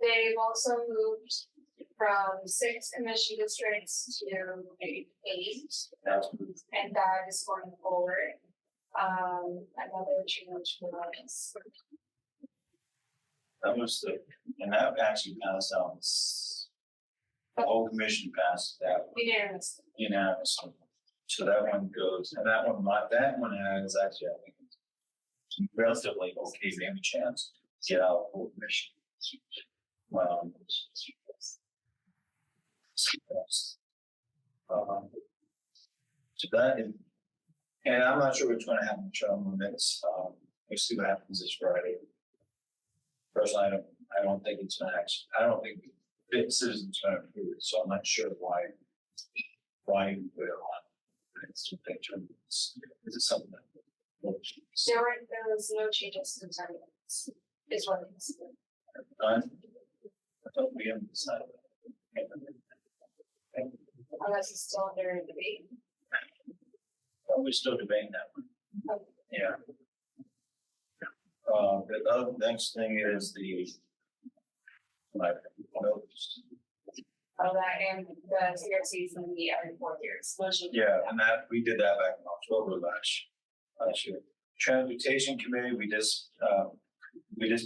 They've also moved from 6 commission districts to 8, and that is going forward. Another change for us. That was and that actually passed out. The whole commission passed that unanimously. So that one goes, and that one has actually, I think, relatively okay, maybe chance to get out of the whole commission. So that, and I'm not sure what's going to happen in term limits. We'll see what happens this Friday. Personally, I don't think it's going to actually, I don't think the citizens going to approve it, so I'm not sure why you put it on. It's too big term limits. Is it something that there was no changes to term limits, is what it is. I thought we haven't decided. Unless it's still under debate. We're still debating that one. Okay. Yeah. The other next thing is That and the CRCs and the every 4 years. Yeah, and that we did that back in October last year. Transportation committee, we just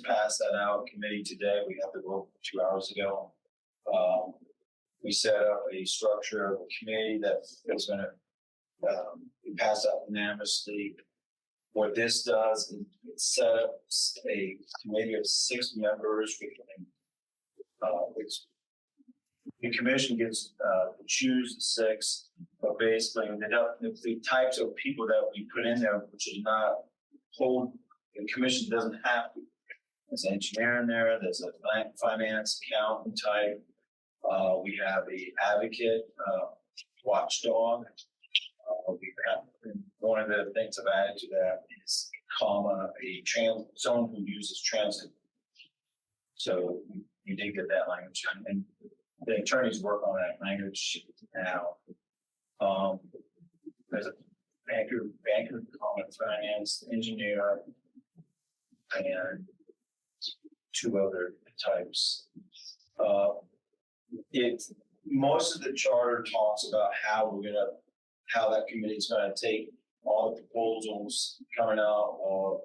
passed that out committee today. We had to vote 2 hours ago. We set up a structure of a committee that is going to be passed out unanimously. What this does is it set up a committee of 6 members. The commission gets to choose the 6, but basically the types of people that we put in there, which is not whole, the commission doesn't have to. There's an engineer in there. There's a finance accountant type. We have the advocate, watchdog. We have, one of the things I've added to that is someone who uses transit. So you did get that language, and the attorneys work on that language now. There's a banker, common finance, engineer, and 2 other types. Most of the charter talks about how that committee is going to take all the proposals coming out of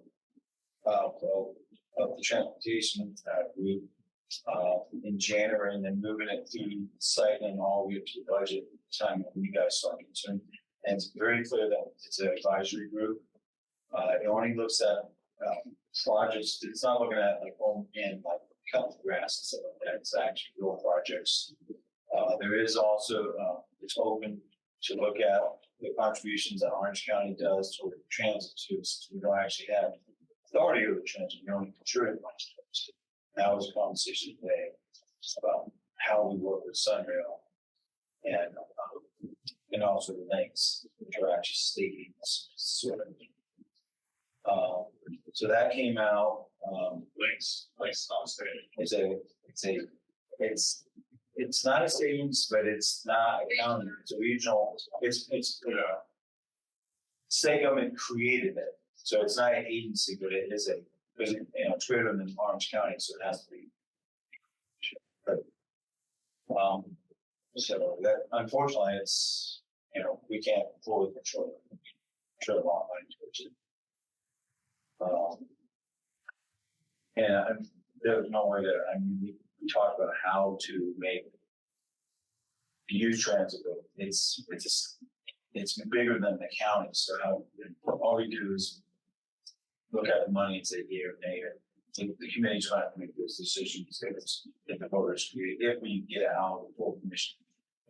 the transportation group in January, and then moving it through the cycling all the way up to the budget time when you guys start concerned. And it's very clear that it's an advisory group. It only looks at projects. It's not looking at like cutting grass and stuff like that. It's actually real projects. There is also it's open to look at the contributions that Orange County does toward transit too. We don't actually have authority over transit. We only contribute much. That was a conversation today about how we work with Sunrail and also the links, which are actually stating sort of. So that came out. Links it's not a savings, but it's not accounting. It's a regional. It's state government created it, so it's not an agency, but it is it's greater than Orange County, so it has to be. But, so that unfortunately, it's we can't fully control it. Control online and there's no way that we talked about how to use transit. It's bigger than the county. So all we do is look at the money and say yea or nay. The committee's going to have to make those decisions if the voters agree. If we get out of the full commission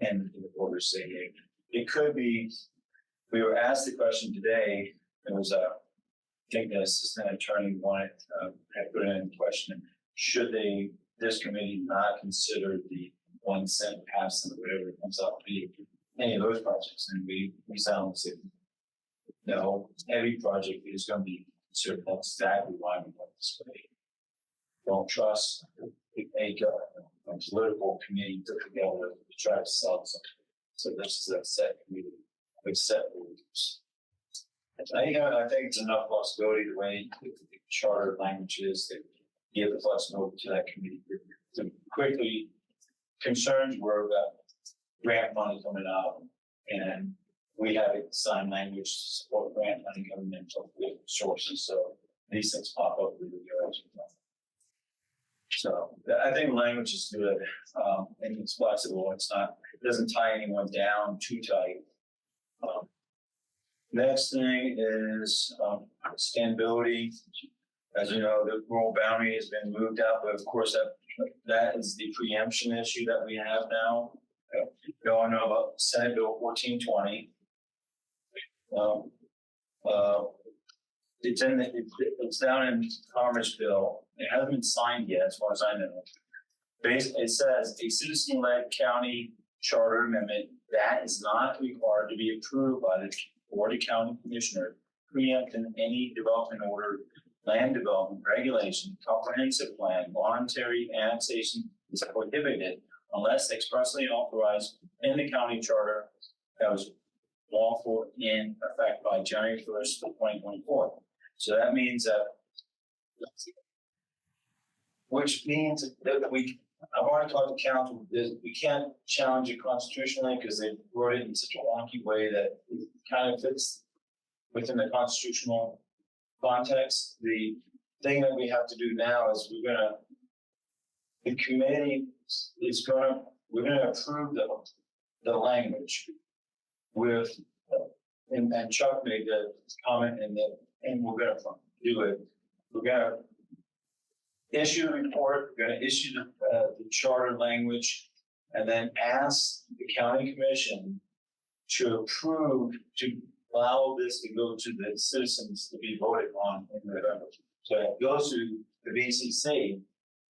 and the voters say yea, it could be. We were asked the question today. It was I think the assistant attorney had put in a question: should this committee not consider the 1 cent pass and whatever it comes out to be any of those projects? And we sound said no. Every project is going to be considered. That's exactly why we want this committee. Don't trust a political committee to together to try to sell something. So this is a set committee with set rules. I think it's enough flexibility the way the charter language is. give the flexibility to that committee to quickly. Concerns were about grant money coming out, and we have it signed language to support grant money coming in from different sources, so these things pop up really good. So I think language is good, and it's flexible. It doesn't tie anyone down too tight. Next thing is sustainability. As you know, the rural boundary has been moved out, but of course that is the preemption issue that we have now. You all know about Senate Bill 1420. It's down in Commerce Bill. It hasn't been signed yet, as far as I know. Basically, it says a citizen-led county charter amendment that is not required to be approved by the Board of County Commissioner, preempting any development order, land development regulation, comprehensive plan, voluntary annexation is prohibited unless expressly authorized in the county charter that was lawful in effect by January 1st, 2024. So that means that, which means that I've already talked to council, we can't challenge it constitutionally because they wrote it in such a wonky way that it kind of fits within the constitutional context. The thing that we have to do now is the committee is we're gonna approve the language with, and Chuck made the comment and we're gonna do it. We're gonna issue a report, we're gonna issue the charter language, and then ask the county commission to approve, to allow this to go to the citizens to be voted on in November. So it goes to the BCC,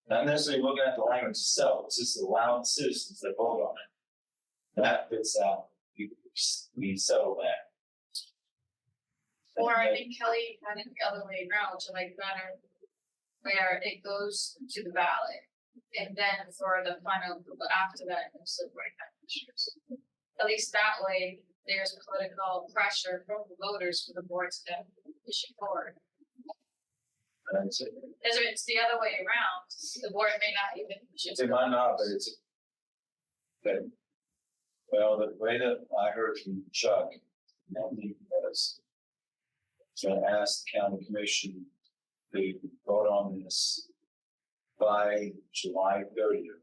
not necessarily looking at the language itself, it's just allowing the citizens to vote on it. That fits out, we settle that. Or I think Kelly had it the other way around to like better, where it goes to the ballot. And then for the final, after that, it's the board of county commissioners. At least that way, there's political pressure from the voters for the boards to issue forward. That's it. If it's the other way around, the board may not even. It might not, but well, the way that I heard from Chuck, was to ask the county commission to vote on this by July 30th.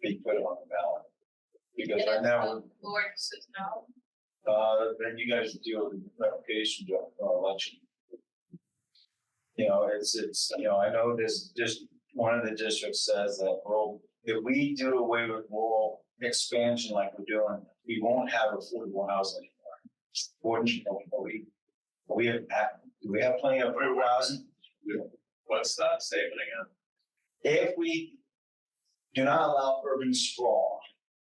Be put on the ballot. Because right now, the board says no. then you guys deal with the revocation election. You know, it's I know this just one of the districts says that if we do away with rural expansion like we're doing, we won't have affordable housing anymore. Fortunately, we have plenty of affordable housing. What's that statement again? If we do not allow urban sprawl,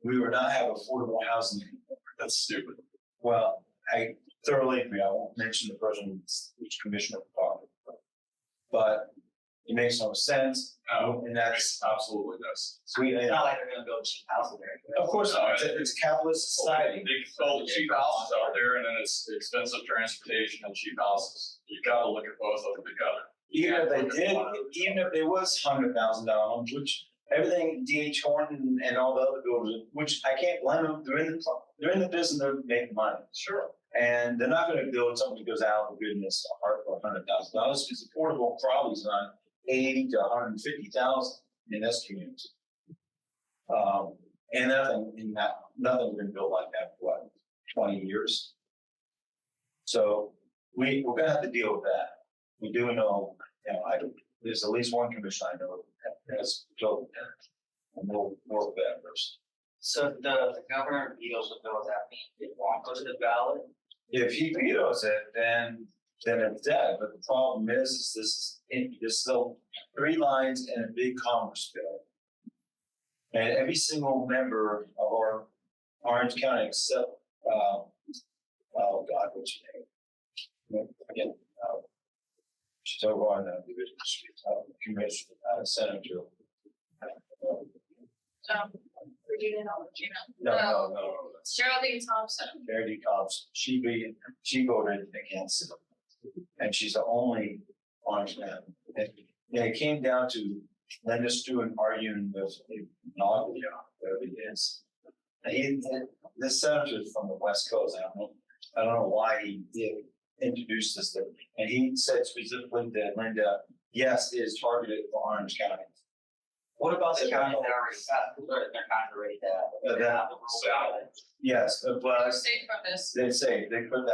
we will not have affordable housing anymore. That's stupid. Well, I thoroughly agree. I won't mention the person which commissioner talked about, but it makes no sense. And that's Absolutely does. sweet. It's not like they're gonna build cheap housing there. Of course not. It's a capitalist society. They can build cheap houses out there and then it's expensive transportation and cheap houses. You gotta look at both of them together. Even if there was $100,000 homes, which everything D.H. Horton and all the other builders, which I can't blame them, they're in the business of making money. Sure. And they're not gonna build something that goes out of goodness for $100,000 because affordable probably is on 80 to 150,000 in this community. And nothing's been built like that for 20 years. So we're gonna have to deal with that. We do know, there's at least one commission I know that has built that. And we'll work with that first. So the governor vetoes the bill, that means it won't go to the ballot. If he vetoes it, then it's dead. But the problem is this is still 3 lines in a big commerce bill. And every single member of our Orange County except, oh God, what's your name? Again, she's over on the division street, commissioner, senator. Regina. No. Geraldine Thompson. Verity Cobbs, she voted against it. And she's the only Orange man Yeah, it came down to Linda Stewart arguing with Nadia, whatever it is. And this senator is from the West Coast. I don't know why he introduced this thing. And he said specifically that Linda, yes, is targeted for Orange County. What about the county that already got, they're kind of ready to have the rural ballot? Yes, but State from this, they say they put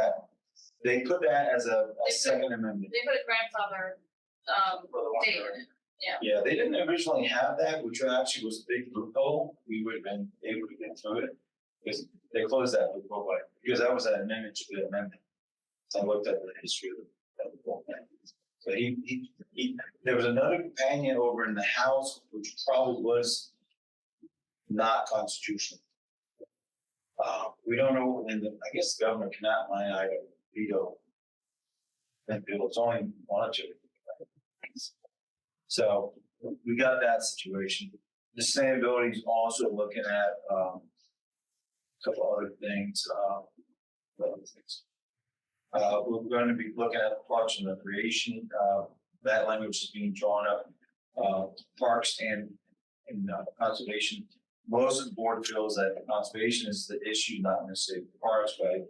that as a second amendment. they put a grandfather, For the one date in year. it. Yeah, they didn't originally have that, which actually was a big loophole. We would have been able to get through it. Because they closed that loophole, because that was an amendment to the amendment. I looked at the history of the whole thing. So there was another companion over in the House, which probably was not constitutional. We don't know, and I guess the governor cannot line item veto. That bill, it's only one or two. So we got that situation. The sustainability is also looking at a couple other things. We're going to be looking at parks and recreation. That language is being drawn up. Parks and conservation. Most of the board feels that conservation is the issue, not necessarily the parks. But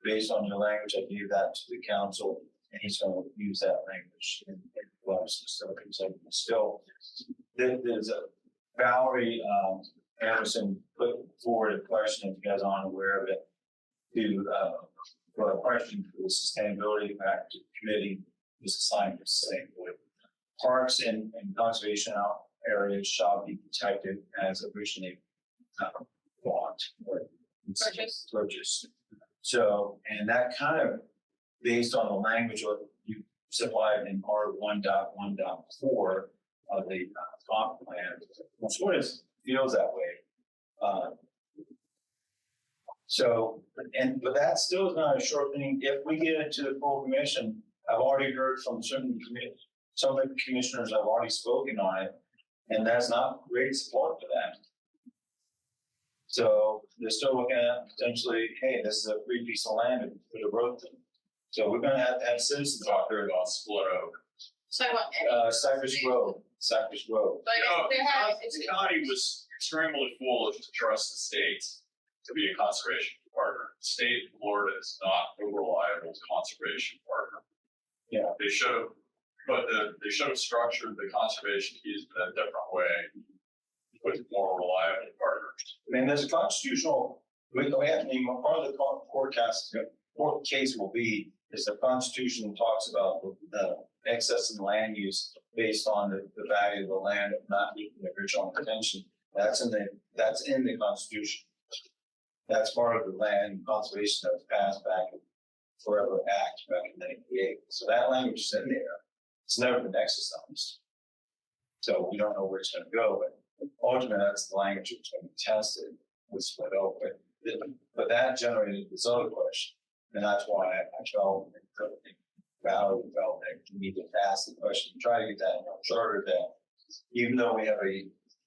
based on your language, I gave that to the council, and he's going to use that language in so still, there's a Valerie Anderson put forward a question, if you guys aren't aware of it, for a question for the sustainability impact committee was assigned to sustainability. Parks and conservation areas shall be protected as originally bought or purchased. So, and that kind of based on the language of you supplied in R1.1.4 of the comp plan, it sort of feels that way. But that still is not a short thing. If we get it to the full commission, I've already heard from some of the commissioners have already spoken on it, and that's not great support for that. So they're still looking at potentially, hey, this is a free piece of land and put a road thing. So we're going to have citizens out there Talking about Split Oak. So I want. Cypress Road. But they have, The county was extremely foolish to trust the state to be a conservation partner. The state of Florida is not a reliable conservation partner. Yeah. They should have structured the conservation easement in a different way with more reliable partners. I mean, there's a constitutional, part of the court case will be is the Constitution talks about the excess in land use based on the value of the land of not meeting the original intention. That's in the Constitution. That's part of the land conservation that was passed back in Forever Act back in '98. So that language is in there. It's never been exercised. So we don't know where it's going to go, but ultimately that's the language that's going to be tested with Split Oak. But that generated this other question. And that's why I felt Valerie felt that we need to ask the question, try to get that in our charter that even though we have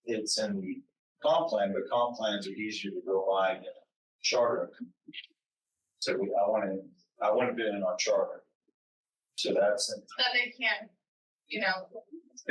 it's in the comp plan, but comp plans are easier to go by than a charter. So I want to be in our charter. So that's that they can't, if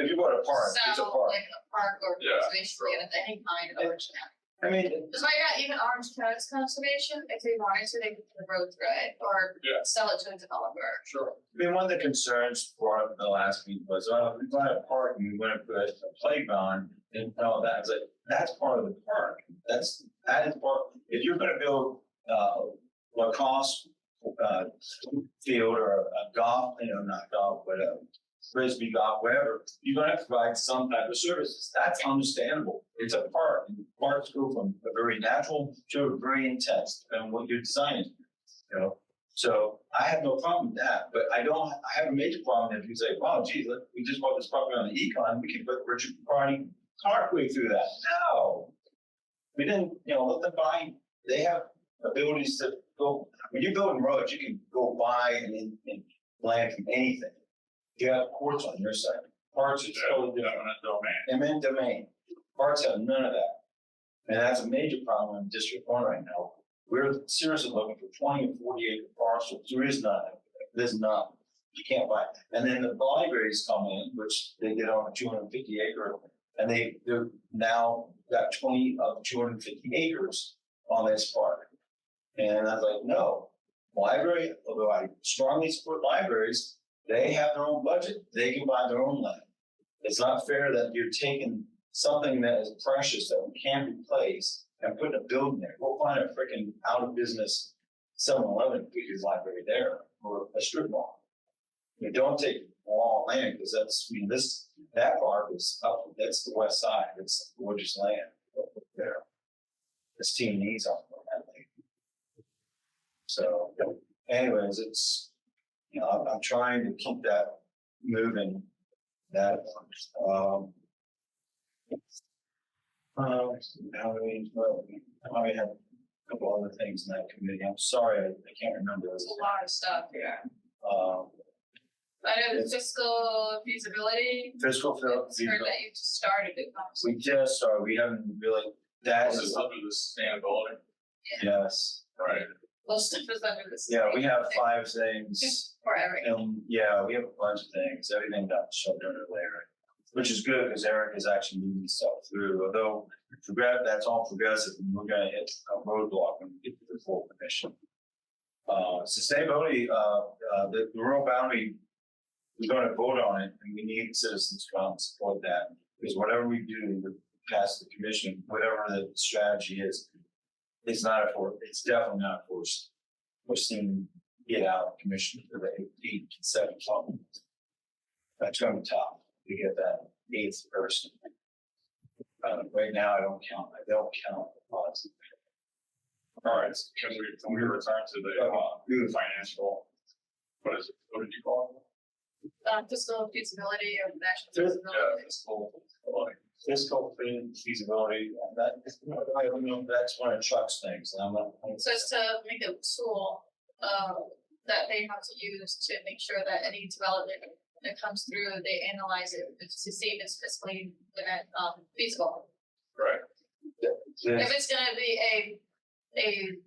you go to a park, it's a sell park. like a park or Yeah, conservation land of any kind of Orange County. I mean, Because right now, even Orange County's conservation, if they wanted to, they could put a road through it or Yeah. sell it to a developer. Sure. one of the concerns brought up in the last meeting was, if we buy a park and we want to put a playground and all that, it's like, that's part of the park. That is part, if you're going to build lacrosse field or a golf, not golf, but a frisbee golf, whatever, you're going to have to provide some type of services. That's understandable. It's a park. And parks go from a very natural to a very intense, depending on what you're designing. So I have no problem with that, but I have a major problem if you say, wow, geez, look, we just bought this property on the econ, we can put Richard Party Parkway through that. No. We didn't, let them buy, they have abilities to go, when you're building roads, you can go buy and land from anything. You have courts on your side. Parks is totally different. Eminent domain. Parks have none of that. And that's a major problem in District 1 right now. We're seriously looking for 20 and 40 acre parcels. There is none. There's none. you can't buy. And then the libraries come in, which they get on a 250 acre, and they're now got 20 of 250 acres on this park. And I was like, no, library, although I strongly support libraries, they have their own budget, they can buy their own land. It's not fair that you're taking something that is precious that we can't replace and putting a building there. We'll find a freaking out of business 7-Eleven because library there or a strip mall. You don't take raw land because that park is up, that's the west side. It's gorgeous land up there. This team needs on that land. So anyways, it's, I'm trying to keep that moving. That I have a couple other things in that committee. I'm sorry, I can't remember. There's a lot of stuff here. Um, I know the fiscal feasibility. Fiscal It's heard feasibility. that you just started it. We just started. We haven't really. That This is is under the sustainability, yes. right? Most of it's under this. Yeah, we have 5 things. For everything. And yeah, we have a bunch of things. Everything got shoved under there, which is good because Eric is actually moving stuff through. Although that's all progressive, and we're going to hit a roadblock when we get to the full commission. Sustainability, the rural boundary, we're going to vote on it, and we need citizens to come support that because whatever we do to pass the commission, whatever the strategy is, it's definitely not forced. We're seeing get out commission for the 8 to 7 club. That's going to be tough to get that 8th person. Right now, I don't count the odds. All right, can we return to the financial, what did you call it? Fiscal feasibility or national Fis- feasibility. Fiscal feasibility, I don't know, that's one of Chuck's things. And I'm not. So it's to make a tool, that they have to use to make sure that any development that comes through, they analyze it to see if it's fiscally feasible. Right. If it's gonna be a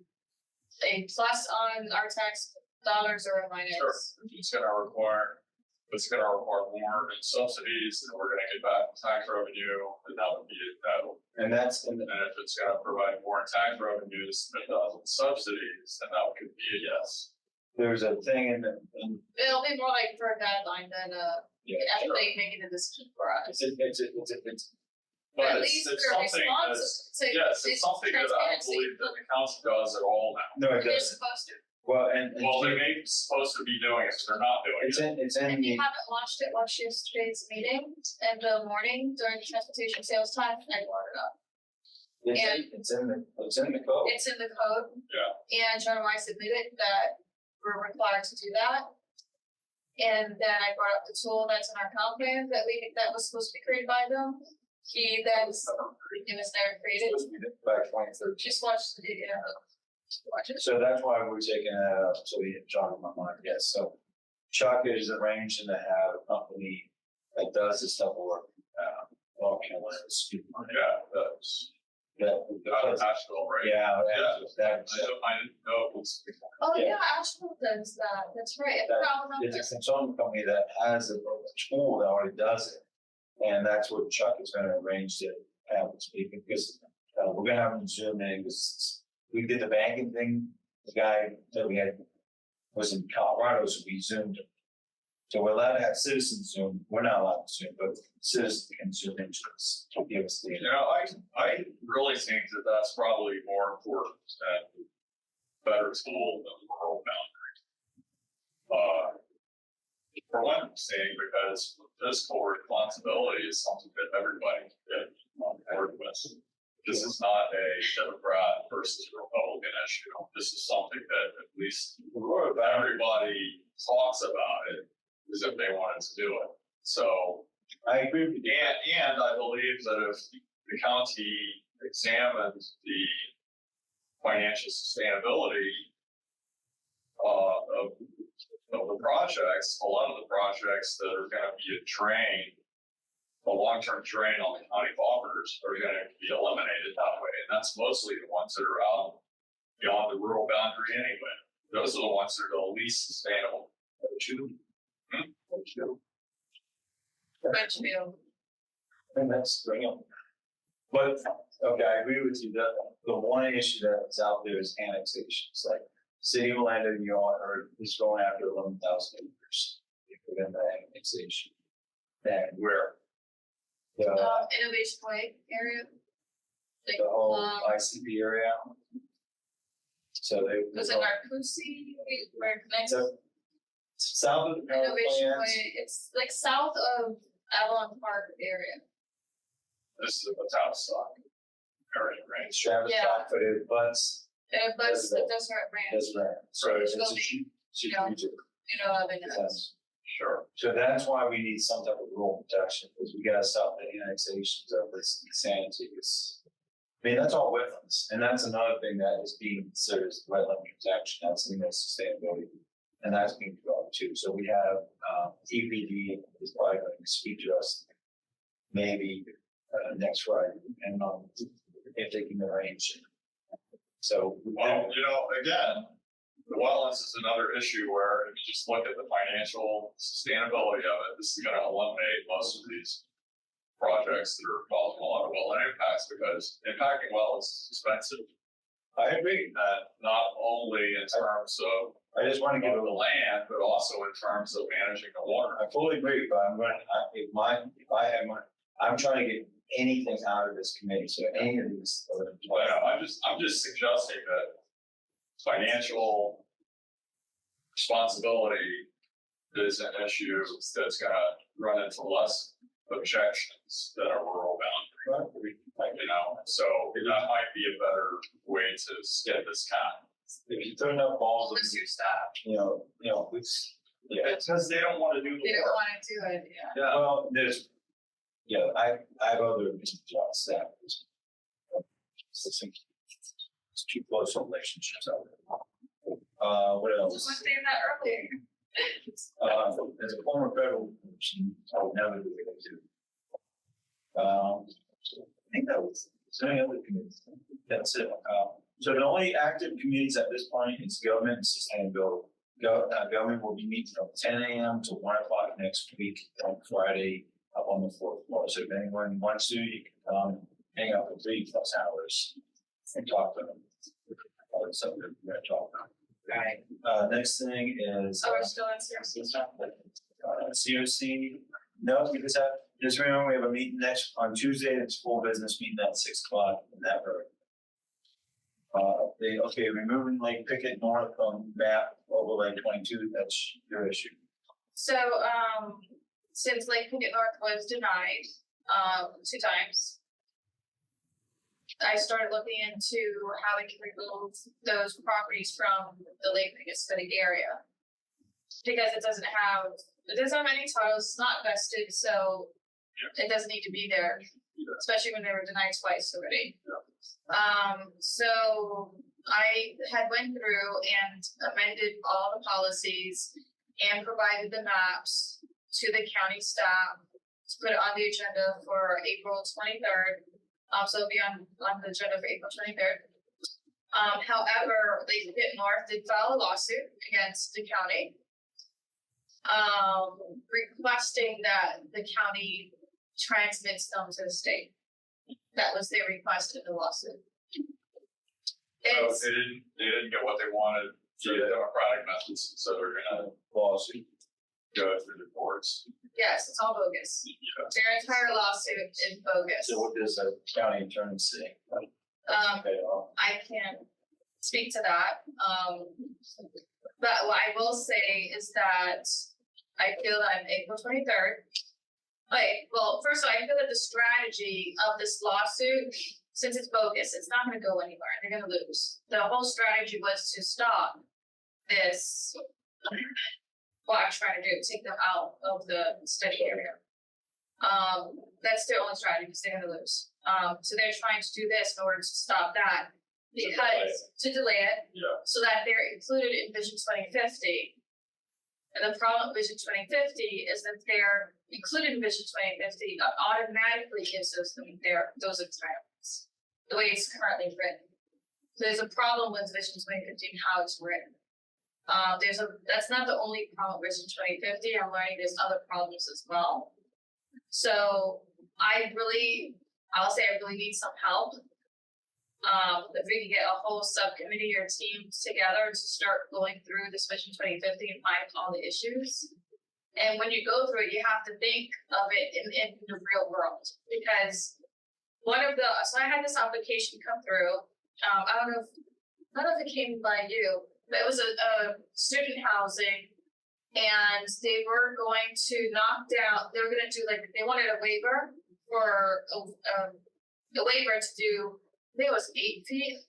plus on our tax dollars or a minus. Sure. It's gonna require more in subsidies, and we're gonna get back tax revenue, and that would be that. And that's, And if it's gonna provide more in tax revenues than it does in subsidies, then that could be a yes. there's a thing in the, It'll be more like for a guideline than actually making a decision for us. But At it's least it's we're something that's, responsive to. yes, it's something that I transparency. believe that the council does at all now. no, it They're doesn't. supposed to. Well, and Well, they may be supposed to be doing it, but they're not doing it. it's in If you the, haven't watched it, watch yesterday's meeting in the morning during transportation sales time, I brought it up. it's in the code. It's in the code. Yeah. And John Weiss admitted that we're required to do that. And then I brought up the tool that's in our comp plan that was supposed to be created by them. It was never created. By 2013. Just watch the video. Watch it. So that's why we're taking that up, so we hit John in my mind, yes, so Chuck is arranging to have a company that does this type of work, well, can I speak on it? Yeah, that's That, out of Nashville, right? yeah, Yeah. that, I didn't know it was. Oh, Yeah. yeah, Asheville does that. That's right. I That- forgot about it's a that. consulting company that has a tool that already does it. And that's what Chuck is gonna arrange to have this speaking, because, we're gonna have him Zoom in, because we did the banking thing, the guy that we had was in Colorado, so we Zoomed him. So we're allowed to have citizens Zoom, we're not allowed to Zoom, but citizens can Zoom into us, to give us the. You know, I really think that that's probably more important and better tool than the rural boundary. For one thing, because fiscal responsibility is something that everybody can get on board with. This is not a Democrat versus Republican issue. This is something that at least everybody talks about it as if they wanted to do it. So I agree with you. and I believe that if the county examined the financial sustainability of the projects, a lot of the projects that are going to be a drain, a long-term drain on the county coffers, are going to be eliminated that way. And that's mostly the ones that are out beyond the rural boundary anyway. Those are the ones that are the least sustainable. Richfield. And that's bring them. But, okay, I agree with you, the one issue that's out there is annexations, like City of Orlando, you all heard, is going after 11,000 acres. Within the annexation. And where? The Innovation Way area. Like, whole ICP area. So they. was it Narcoossee, where it connects? So, south of the power Innovation plants. Way, it's like south of Avalon Park area. This is a town stock area, right? Travis Yeah. Scott, but it butts, But it's the Desert Ranch, that's right. So it's Go a huge, Yeah. Sure. So that's why we need some type of rural protection, because we gotta stop the annexations of this insanity. I mean, that's all wetlands, and that's another thing that is being considered as wetland protection, that's something that's sustainability. And that's being developed too, so we have, EPD is probably going to speak to us maybe, next Friday, and, if they can arrange it. So. Well, again, the wetlands is another issue where if you just look at the financial sustainability of it, this is gonna eliminate most of these projects that are causing a lot of wetland impacts, because impacting wetlands is expensive. I agree. Not only in terms of I just want to give the land, but also in terms of managing the water. I fully agree, but I'm trying to get anything out of this committee, so any of these. But I'm just suggesting that financial responsibility is an issue that's gonna run into less objections than a rural boundary. So that might be a better way to get this kind. If you throw enough balls, What's your stop? it's, yeah. It's because they don't wanna do They the don't work. wanna do it, yeah. Yeah. Well, I have other jobs that. It's too close relationships out there. What I else? was saying that earlier. As a former federal commissioner, I would never do what I do. I think that was, is there any other committees? That's it. So the only active committees at this point is government and sustainability. Government will be meeting from 10 a.m. to 1 o'clock next week on Friday up on the fourth floor. So if anyone wants to, you can come hang out for 3+ hours and talk to them. Something we're gonna talk about. Right. Next thing is. Oh, we're still in services. COC, no, we just remember we have a meeting on Tuesday, it's full business meeting at 6 o'clock in that room. Removing Lake Pickett North from map overlay 22, that's your issue. So, since Lake Pickett North was denied, 2 times, I started looking into how we can remove those properties from the Lake Pickett study area. Because it doesn't have any titles, it's not vested, so it doesn't need to be there, especially when they were denied twice already. So I had went through and amended all the policies and provided the maps to the county staff to put it on the agenda for April 23rd. So it'll be on the agenda for April 23rd. However, Lake Pickett North did file a lawsuit against the county, requesting that the county transmits them to the state. That was their request in the lawsuit. So they didn't get what they wanted through the democratic methods, so they're gonna Lawsuit. go through the courts. Yes, it's all bogus. Their entire lawsuit is bogus. So what does the county attorney say? I can't speak to that. But what I will say is that I feel that on April 23rd, first of all, I feel that the strategy of this lawsuit, since it's bogus, it's not gonna go anywhere, they're gonna lose. The whole strategy was to stop this, what I'm trying to do, take them out of the study area. That's their only strategy, because they're gonna lose. So they're trying to do this in order to stop that, because, to delay it, Yeah. so that they're included in Vision 2050. And the problem with Vision 2050 is that they're included in Vision 2050 automatically gives those entitlements, the way it's currently written. So there's a problem with Vision 2050 and how it's written. That's not the only problem with Vision 2050. I'm learning there's other problems as well. So I'll say I really need some help. If we can get a whole subcommittee or team together to start going through this Vision 2050 and find all the issues. And when you go through it, you have to think of it in the real world, because so I had this application come through. I don't know if it came by you, but it was a student housing, and they were going to knock down. They were going to do they wanted a waiver for a waiver to do. I think it was 8 feet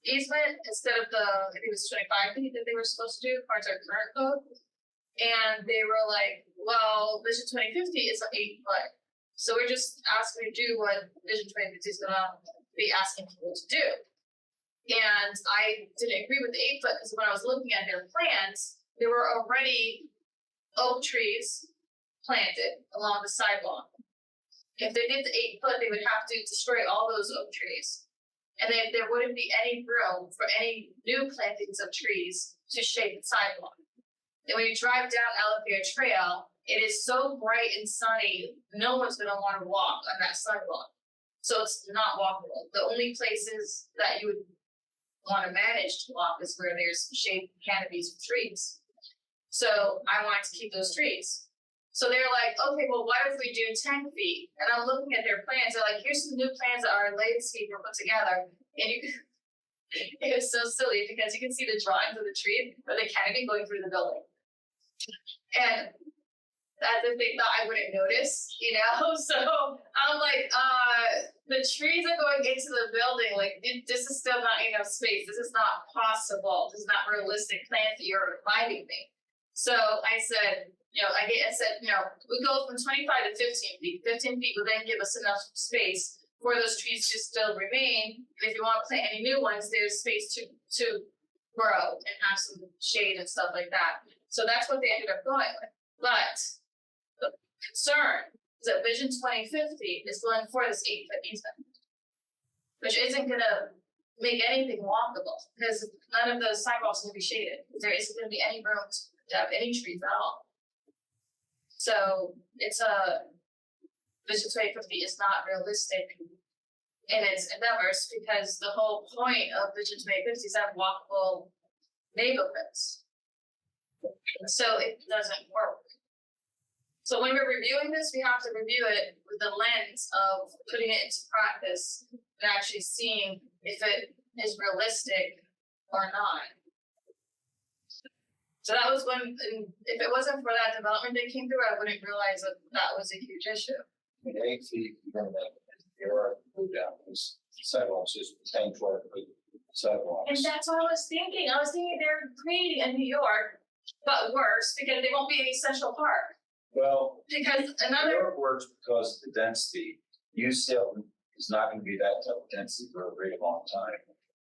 easement instead of I think it was 25 feet that they were supposed to do according to our current code. And they were like, well, Vision 2050 is an 8 foot. So we're just asking to do what Vision 2050 is gonna be asking people to do. And I didn't agree with the 8 foot because when I was looking at their plans, there were already oak trees planted along the sidewalk. If they did the 8 foot, they would have to destroy all those oak trees. And then there wouldn't be any room for any new plantings of trees to shade the sidewalk. And when you drive down Elevator Trail, it is so bright and sunny, no one's gonna want to walk on that sidewalk. So it's not walkable. The only places that you would want to manage to walk is where there's shade canopies of trees. So I wanted to keep those trees. So they're like, okay, well, what if we do 10 feet? And I'm looking at their plans. They're like, here's some new plans that our landscaper put together. And it was so silly because you can see the drawings of the tree or the canopy going through the building. And that's the thing that I wouldn't notice, So I'm like, the trees are going into the building. Like, this is still not enough space. This is not possible. This is not realistic plans that you're reminding me. So I said, we go from 25 to 15 feet. 15 feet will then give us enough space for those trees to still remain. And if you want to plant any new ones, there's space to grow and have some shade and stuff like that. So that's what they ended up going with. But the concern is that Vision 2050 is going for this 8 foot easement, which isn't going to make anything walkable because none of the sidewalks will be shaded. There isn't going to be any room to have any trees at all. So it's Vision 2050 is not realistic in its endeavors because the whole point of Vision 2050 is to have walkable neighborhoods. So it doesn't work. So when we're reviewing this, we have to review it with the lens of putting it into practice and actually seeing if it is realistic or not. So that was and if it wasn't for that development that came through, I wouldn't realize that was a huge issue. 8 feet, you're moved down, because sidewalks is 10, 12 feet sidewalks. And that's what I was thinking. I was thinking they're creating a New York, but worse because there won't be any Central Park. Well, Because New York works because of the density. UCL is not going to be that type of density for a very long time.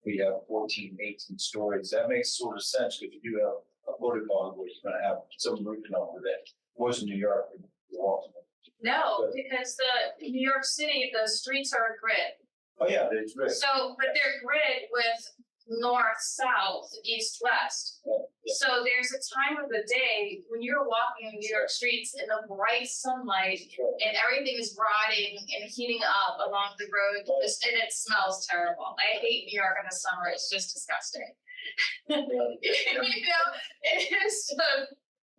We have 14, 18 stories. That makes sort of sense because you do have a protocol where you're going to have some roofing over that. Was in New York and Baltimore. No, because the New York City, the streets are a grid. Oh yeah, there's grid. So, but they're grid with north, south, east, west. Yeah. So there's a time of the day when you're walking in New York streets in the bright sunlight and everything is rotting and heating up along the road and it smells terrible. I hate New York in the summer. It's just disgusting. It is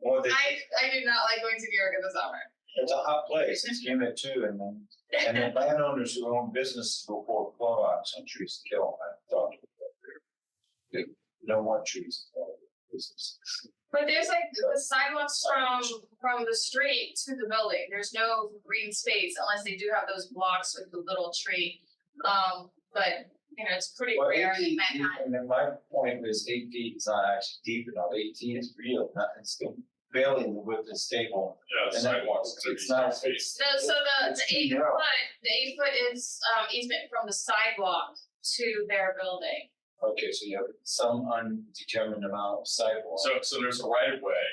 I do not like going to New York in the summer. It's a hot place. It's humid too, and then landowners who own businesses will pour chlorox on trees to kill them. I thought they don't want trees to kill businesses. But there's the sidewalks from the street to the building. There's no green space unless they do have those blocks with the little tree. But it's pretty rare in Manhattan. And then my point is 8 feet is not actually deep enough. 8 feet is real. It's barely the width is stable. Yeah, the sidewalks. It's not. So the 8 foot is easement from the sidewalk to their building. Okay, so you have some undetermined amount of sidewalk. So there's a right of way.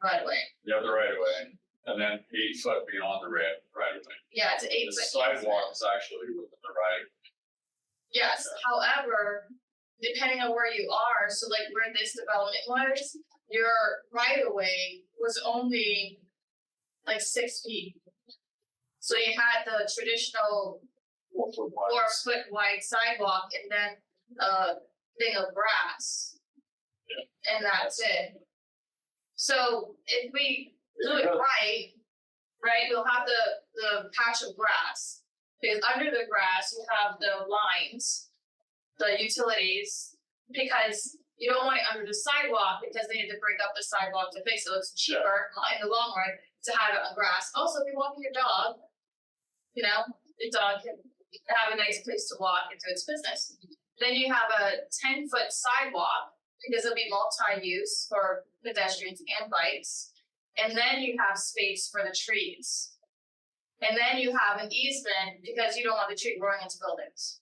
Right away. You have the right of way, and then 8 foot beyond the right of way. Yeah, it's an 8 The foot. sidewalk is actually within the right of way. Yes. However, depending on where you are, so like where this development was, your right of way was only like 6 feet. So you had the traditional 4-foot wide sidewalk and then a thing of grass. And that's it. So if we do it right, we'll have the patch of grass. Because under the grass, you have the lines, the utilities, because you don't want it under the sidewalk because they need to break up the sidewalk to fix it. It looks cheaper in the long run to have it on grass. Also, if you're walking your dog, you know, the dog can have a nice place to walk and do its business. Then you have a 10-foot sidewalk because it'll be multi-use for pedestrians and bikes. And then you have space for the trees. And then you have an easement because you don't want the tree growing into buildings.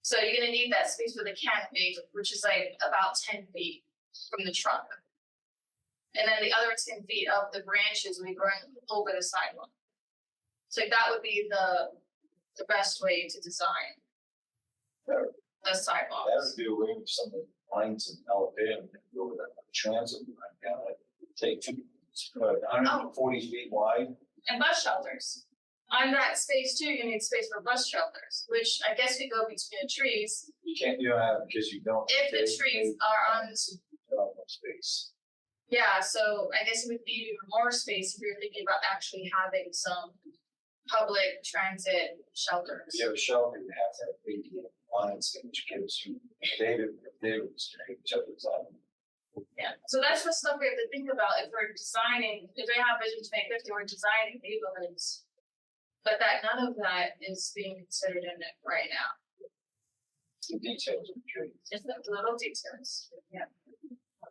So you're gonna need that space for the canopy, which is like about 10 feet from the trunk. And then the other 10 feet of the branches will be growing over the sidewalk. So that would be the best way to design the sidewalks. That would be away with some of the lines and out there and go with that transit line down, like take 140 feet wide. And bus shelters. On that space too, you need space for bus shelters, which I guess could go between the trees. You don't have, because you don't. If the trees are on, Space. yeah, so I guess it would be even more space if you're thinking about actually having some public transit shelters. If you have a shelter, you have to have big lines, which gives you David, Yeah, so that's the stuff we have to think about if we're designing, if we have Vision 2050, we're designing neighborhoods. But that none of that is being considered in it right now. the details of the tree. Just the little details, yeah.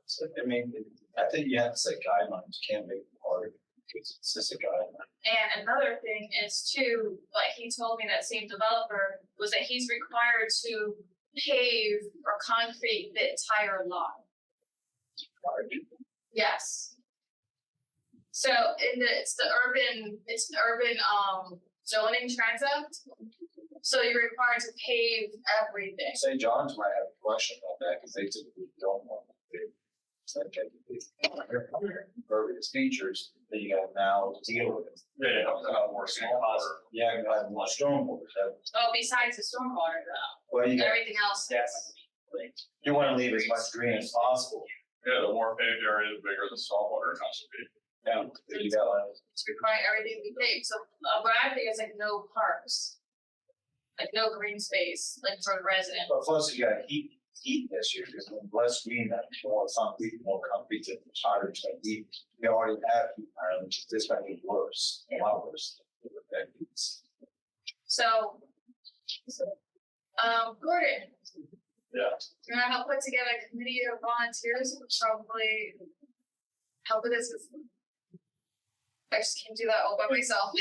So, I mean, I think you have to say guidelines, you can't make it hard, because it's just a guideline. And another thing is too, like he told me, that same developer, was that he's required to pave or concrete the entire lot. Yes. So it's the urban zoning transit. So you're required to pave everything. St. John's might have a question about that, because they typically don't want to do. It's like, impervious features that you got now deal with. Yeah, more stormwater. Yeah, you have more stormwater. Oh, besides the stormwater though, Well, you got, everything else. you want to leave as much green as possible. Yeah, the more paved area, the bigger the stormwater has to be. Yeah, you got like, It's requiring everything to be paved. So what I think is like no parks. Like no green space, like for the resident. but plus you got heat this year, because less green, that more concrete, to harder to heat. We already have heat in Ireland, which this might be worse, a lot worse. So, Gordon, Yeah. you're gonna help put together a committee of volunteers, who probably help with this. I just can't do that all by myself.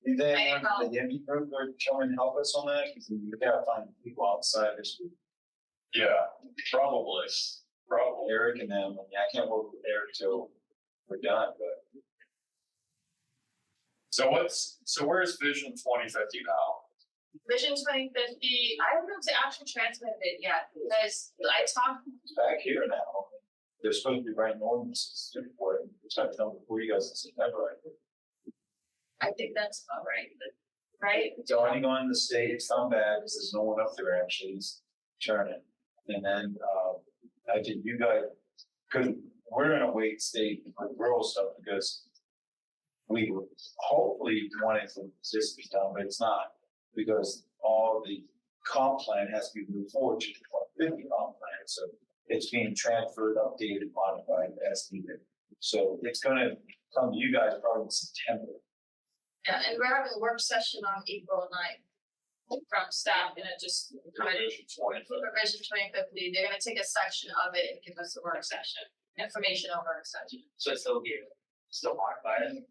Did they I want know. the Yemi group or come and help us on that? Because we gotta find people outside this, Yeah, probably. Eric and them. I mean, I can't work with Eric till we're done, but So where's Vision 2050 now? Vision 2050, I haven't been to actually transmit it yet, because I talked, it's back here now. They're supposed to be writing ordinances for it. It's not done before you guys in September, I think. I think that's about right, right? It's already gone to the state, it's come back, because there's no one up there actually, it's turning. And then, I think you guys, because we're in a wait state for rural stuff, because we would hopefully want it to just be done, but it's not. Because all the comp plan has to be moved forward to the 2050 comp plan, so it's being transferred, updated, modified as needed. So it's gonna come to you guys probably in September. Yeah, and we're having a work session on April 9th from staff, and it just, Vision 2050. for Vision 2050, they're gonna take a section of it and give us a work session, information on work session. So it's still here, still modified.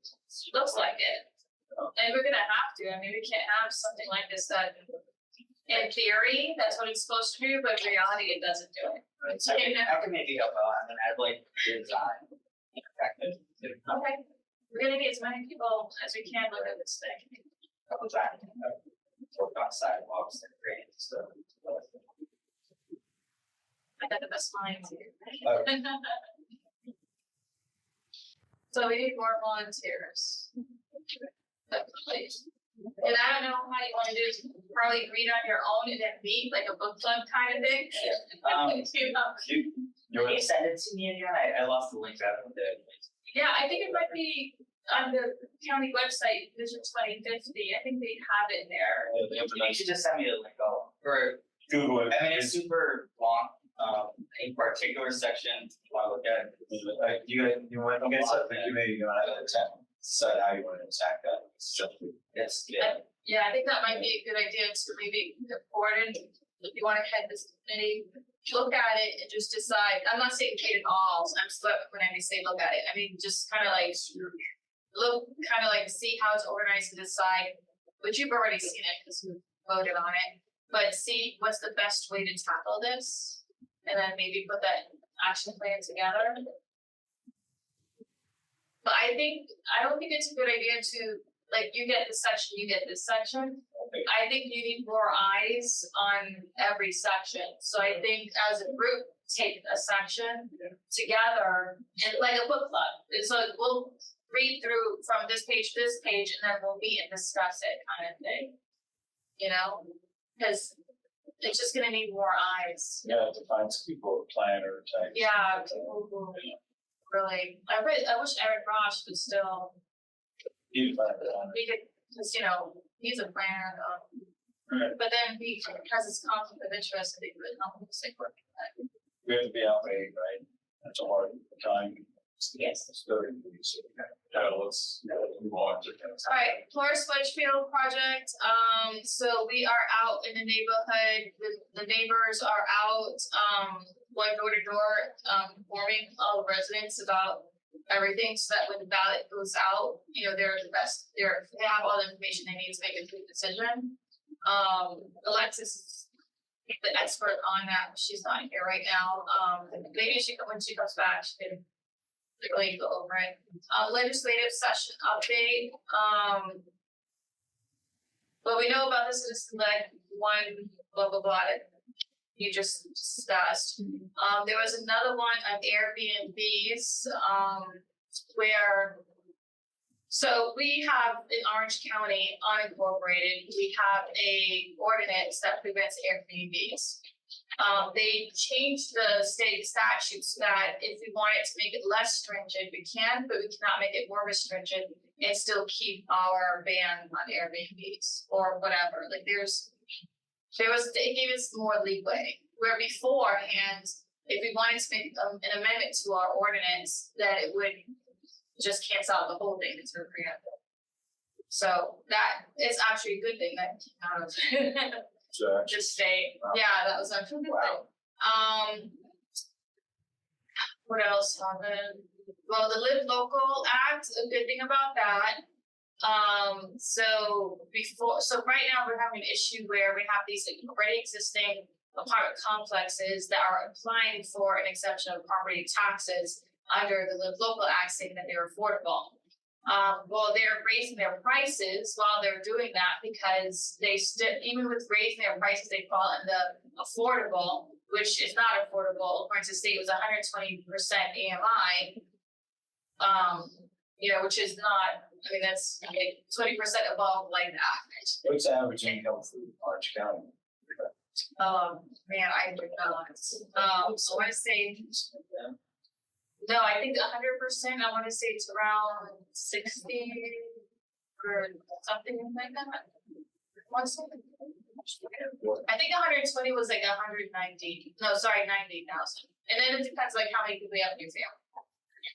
Looks like it. And we're gonna have to, I mean, we can't have something like this that, in theory, that's what it's supposed to do, but in reality, it doesn't do it. So, you know, I can maybe help out, and then I'd like design. Effective. okay, we're gonna get as many people as we can look at this thing. Couple times. Work on sidewalks and drains and stuff. I got the best minds here. Okay. So we need more volunteers. Definitely. And I don't know how you wanna do it, probably read on your own and then meet, like a book club kind of thing. You know? Can you send it to me again? I lost the link out of it. Yeah, I think it might be on the county website, Vision 2050, I think they have it there. You should just send me the link, or, Google it. I mean, it's super long, a particular section, you wanna look at. You want, okay, so the committee, you want to attack, decide how you want to attack that. It's, yeah, Yeah, I think that might be a good idea to maybe put forward, if you wanna head this committee, look at it and just decide, I'm not saying read it all, I'm still, when I say look at it, I mean, just kinda like, look, kinda like see how it's organized and decide, but you've already seen it, cause you voted on it, but see what's the best way to tackle this, and then maybe put that action plan together. But I don't think it's a good idea to, like, you get this section, you get this section. I think you need more eyes on every section, so I think as a group, take a section together, and like a book club, and so we'll read through from this page to this page, and then we'll meet and discuss it kind of thing. You know, cause it's just gonna need more eyes. Yeah, to find some people, a planner type. Yeah, people who really, I wish Eric Ross would still, You find a planner. we could, cause you know, he's a planner, Right. but then he has his conflict of interest, I think, would help him stay working that. We have to be out late, right? That's a hard time. Yes. It's very easy. Yeah, let's move on to. Alright, Forest Wedgefield project, so we are out in the neighborhood, the neighbors are out, going door to door, informing all the residents about everything, so that when the ballot goes out, you know, they're the best, they have all the information they need to make a good decision. Alexis is the expert on that, but she's not here right now, maybe when she comes back, she can really go over it. Legislative session update, what we know about the citizen-led one, blah, blah, blah, that you just discussed. There was another one on Airbnbs, where, so we have in Orange County unincorporated, we have a ordinance that prevents Airbnbs. They changed the state statutes that if we wanted to make it less stringent, we can, but we cannot make it more restricted and still keep our ban on Airbnbs or whatever. Like it gave us more leeway. Where beforehand, if we wanted to make an amendment to our ordinance, that it would just cancel out the whole thing. It's preemptive. So that is actually a good thing that came out of So, just state, yeah, that was actually a good thing. What else happened? Well, the Live Local Act, a good thing about that. So right now we're having an issue where we have these already existing apartment complexes that are applying for an exemption of property taxes under the Live Local Act, saying that they're affordable. Well, they're raising their prices while they're doing that because they even with raising their prices, they fall in the affordable, which is not affordable. According to the state, it was 120% AMI. You know, which is not, I mean, that's 20% above like the average. what's the average income for Orange County? Man, I do not. So I want to say, no, I think 100%, I want to say it's around 60 or something like that. I think 120 was like 190, no, sorry, 90,000. And then it depends like how many people you have in your family.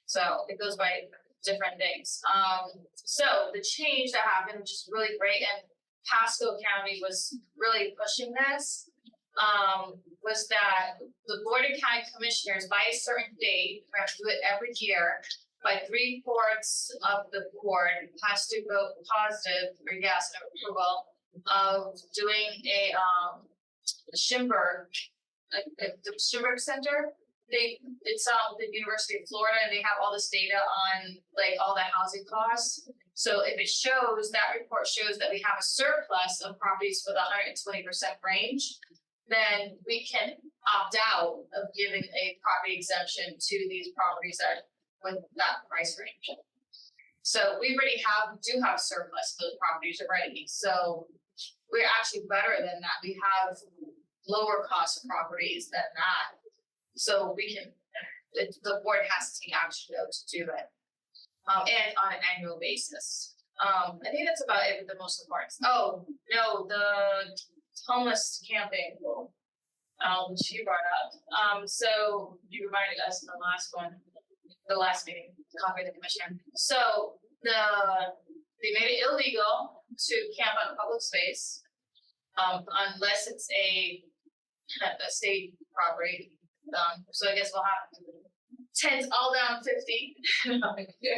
So it goes by different things. So the change that happened, which is really great, and Pasco County was really pushing this, was that the Board of County Commissioners by a certain date, we have to do it every year, by 3/4 of the board has to vote positive or yes approval of doing a Schimberg, the Schimberg Center. It's the University of Florida, and they have all this data on like all the housing costs. So if it shows, that report shows that we have a surplus of properties for the 120% range, then we can opt out of giving a property exemption to these properties that with that price range. So we already do have surplus of those properties already, so we're actually better than that. We have lower cost properties than that. So we can, the board has to take action though to do it. And on an annual basis. I think that's about it with the most important. Oh, no, the homeless camping, which you brought up. So you reminded us in the last meeting, copy of the commissioner. So they made it illegal to camp on a public space, unless it's a state property. So I guess we'll have tents all down 50.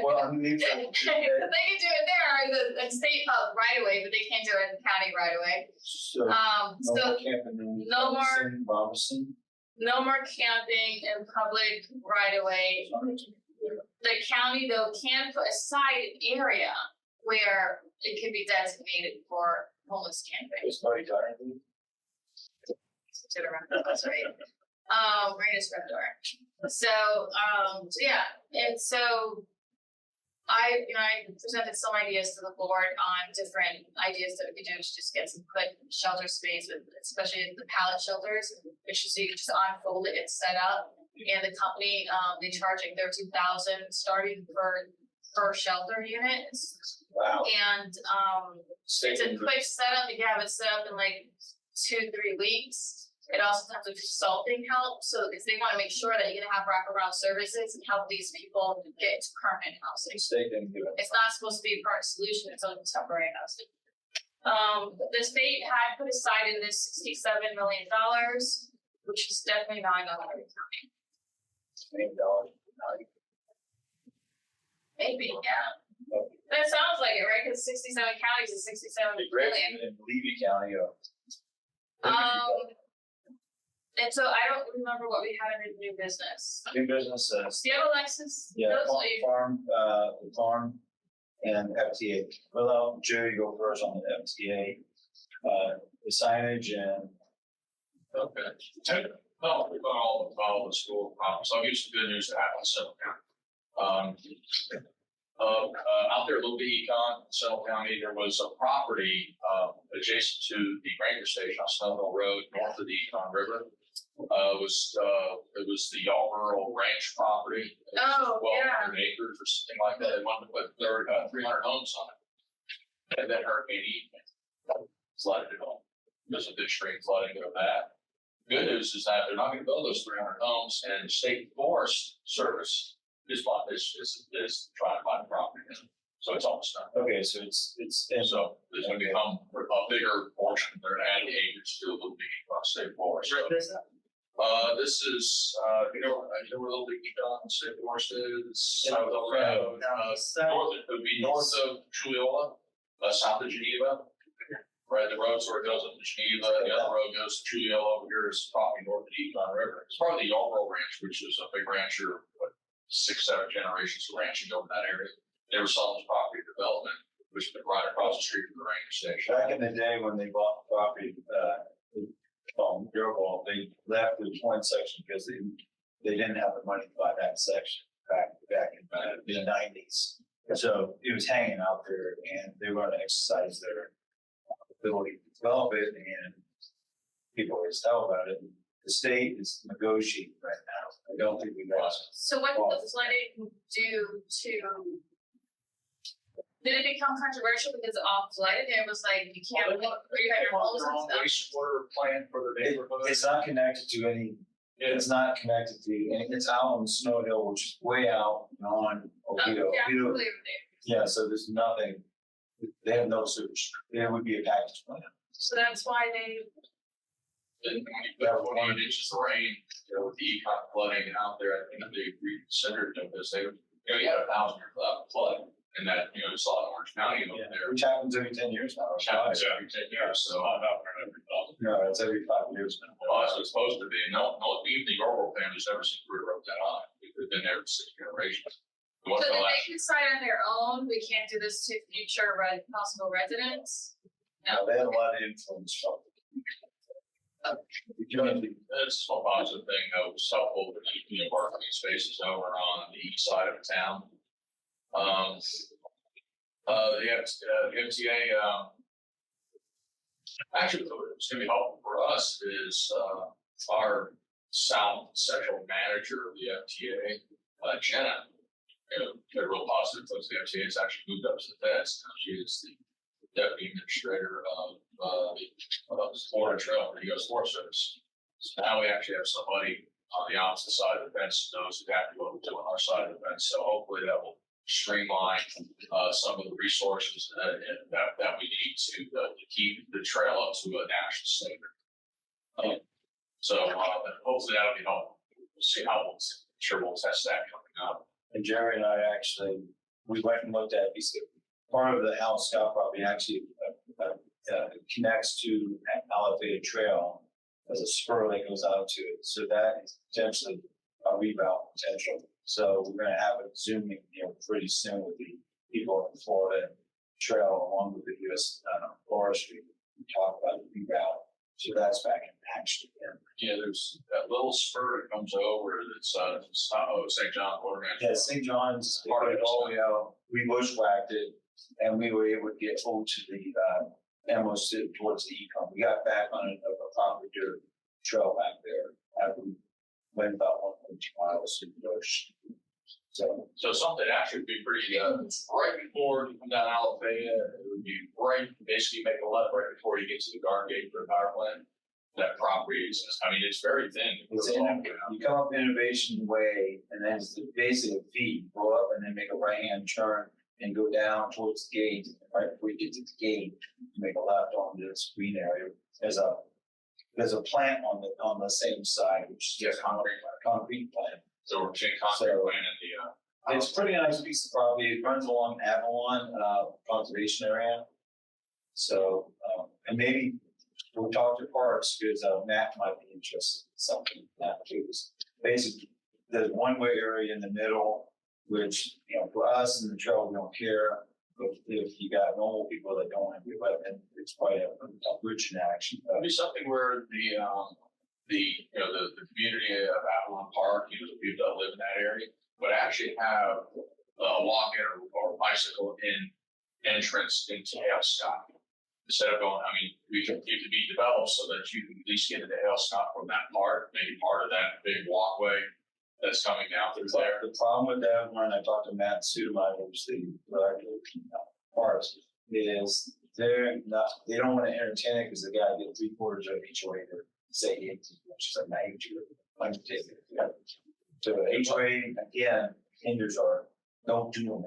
Well, I mean, They can do it there, the state right away, but they can't do it in the county right away. so, So no more camping in no more- Robinson. no more camping in public right away. The county though can put aside an area where it can be designated for homeless camping. It's already done, I think. To the right, that's right. Right is red door. So yeah, and so I presented some ideas to the board on different ideas that we could do to just get some quick shelter space, with especially the pallet shelters, which is so you can just unfold it, it's set up. And the company, they charge like $13,000 starting per shelter unit. Wow. And it's a quick setup. You can have it set up in like 2-3 weeks. It also comes with consulting help, so because they want to make sure that you're gonna have wraparound services and help these people get to permanent housing. State didn't do it. It's not supposed to be a permanent solution, it's only temporary housing. The state had put aside in this $67 million, which is definitely not enough every time. $8. Maybe, yeah. That sounds like it, right? Because 67 counties is 67 million. In Levy County, And so I don't remember what we had under new business. new businesses. Do you have a Lexus? Yeah, Those are you- farm and FTA. Well, Joe, you go first on the FTA. The signage and Okay. Well, we've got all the school problems. I'll give you some good news that happened in Settle County. Out there a little bit econ, Settle County, there was a property adjacent to the Ranger Station on Snowhill Road, north of the Econ River. It was the Yarborough Ranch property. Oh, yeah. 1,200 acres or something like that. They wanted to put 300 homes on it. And then Hurricane Ian flooded it all. There's a ditch stream flooding of that. Good news is that they're not going to build those 300 homes, and the State Forest Service is trying to buy the property. So it's almost done. okay, so it's And so it's going to become a bigger portion. They're going to add the acres to a little bit of State Forest. So, this is, you know where Little League State Forest is? South of Road. It would be north of Chuleola, south of Geneva. Right, the road sort of goes up to Geneva, the other road goes to Chuleola. Over here is probably north of the Econ River. It's part of the Yarborough Ranch, which is a big rancher, 6-7 generations of ranching over that area. They were selling property development, which is right across the street from the Ranger Station. back in the day when they bought the property, Yerball, they left the one section because they didn't have the money to buy that section back in the 90s. So it was hanging out there, and they were going to exercise their ability to develop it, and people always tell about it. The state is negotiating right now. I don't think we got. So what did the flooding do to? Did it become controversial because it all flooded? And it was like you can't put 300 homes and stuff. Wastewater plant for the neighborhood. It's not connected to any. It's not connected to any. It's out on Snow Hill, which is way out on Oviedo. Yeah, Oviedo. clearly. Yeah, so there's nothing. They have no sewage. There would be a package plan. So that's why they. That 1 inches of rain, with the econ flooding out there, I think they reconsidered it because they, you had a 1,000-year flood, and that, it's a lot of Orange County over there. Which happens every 10 years now. Which happens every 10 years, so. No, it's every 5 years now. Well, that's what it's supposed to be. No, even the Yarborough family's never seen Peru wrote that on. They've been there for 6 generations. So did they decide on their own, we can't do this to future possible residents? No, they had a lot of influence from. It's a positive thing, though, it's helpful to keep, parking spaces over on the east side of town. The MTA, actually, what's gonna be helpful for us is, our South Central Manager of the MTA, Jenna. They're real positive, because the MTA has actually moved up to the feds, now she is the Deputy Administrator of, the Florida Trail for the U.S. Forest Service. So now we actually have somebody on the opposite side of the fence who knows exactly what we're doing on our side of the fence, so hopefully that will streamline some of the resources that we need to keep the trail up to a national standard. So hopefully that'll be helpful. We'll see how we'll test that coming up. And Jerry and I actually, we went and looked at, because part of the House Scout property actually connects to an elevated trail. There's a spur that goes out to it, so that is potentially a reroute potential. So we're gonna have it zooming, pretty soon with the people in Florida Trail along with the U.S. Forestry. We talk about the reroute, so that's back in action. Yeah, there's that little spur that comes over that's St. John Water Yeah, Management. St. John's part of it all the way out. We bushwhacked it, and we were able to get over to the almost towards the econ. We got back on a proper dirt trail back there after we went about 1.2 miles through the bush. So something actually would be pretty, right before you come down Alafaya, it would be basically make a left right before you get to the guard gate for the power plant. That property is, it's very thin. It's you come up Innovation Way, and then it's basically a V, go up and then make a right-hand turn and go down towards the gate. Right before you get to the gate, you make a left on this green area. There's a plant on the same side, which is a concrete plant. So we're changing concrete plant in the, It's a pretty nice piece of property. It runs along Avalon conservation area. So, and maybe we'll talk to Parks, because Matt might be interested in something like that too. Basically, there's one way area in the middle, which, for us in the trail, we don't care. But if you got normal people that don't want to do it, then it's quite a bridge in action. it'd be something where the community of Avalon Park, the people that live in that area, would actually have a walk-in or bicycle entrance into Hale Scott. Instead of going, it could be developed so that you can at least get into Hale Scott from that part, maybe part of that big walkway that's coming down through there. The problem with that, when I talked to Matt Sudamai, who's the director of Parks, is they don't want to entertain it because they got to get 3/4 of each way to say it, which is a major undertaking. So HOA again hinders our don't do them.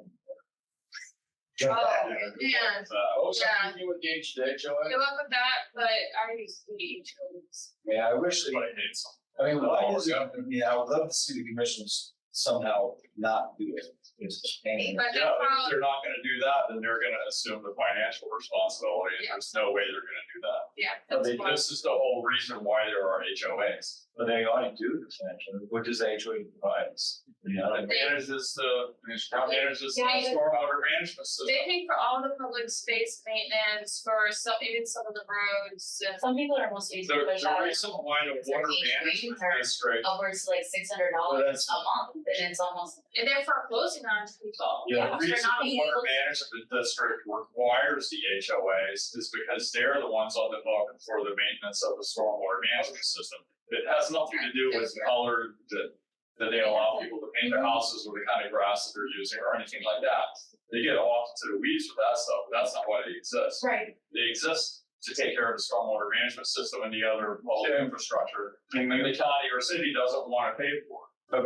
Oh, man. Something you engage the HOA? Good luck with that, but I used to be HOAs. Yeah, I wish they. Everybody hates them. Why is it? I would love to see the commissions somehow not do it. It's a pain. But Yeah, if they're not gonna do that, then they're gonna assume the financial responsibility, and Yeah. there's no way they're gonna do that. yeah, that's fine. This is the whole reason why there are HOAs. But they already do the financial. What does the HOA provides? It manages the stormwater management system. They pay for all the public space maintenance for even some of the roads and Some people are mostly The reason why the Is there water HOAs management or- district, upwards to like $600 Well, that's- a month, and it's almost. and they're foreclosing on people. yeah, the they're reason not the being water able to- management district requires the HOAs is because they're the ones on the hook for the maintenance of the stormwater management system. It has nothing to do with color that they allow people to paint their houses or the kind of grass that they're using or anything like that. They get off to the weeds with that stuff, but that's not why they exist. Right. They exist to take care of the stormwater management system and the other public infrastructure. And the county or city doesn't want to pay for it. But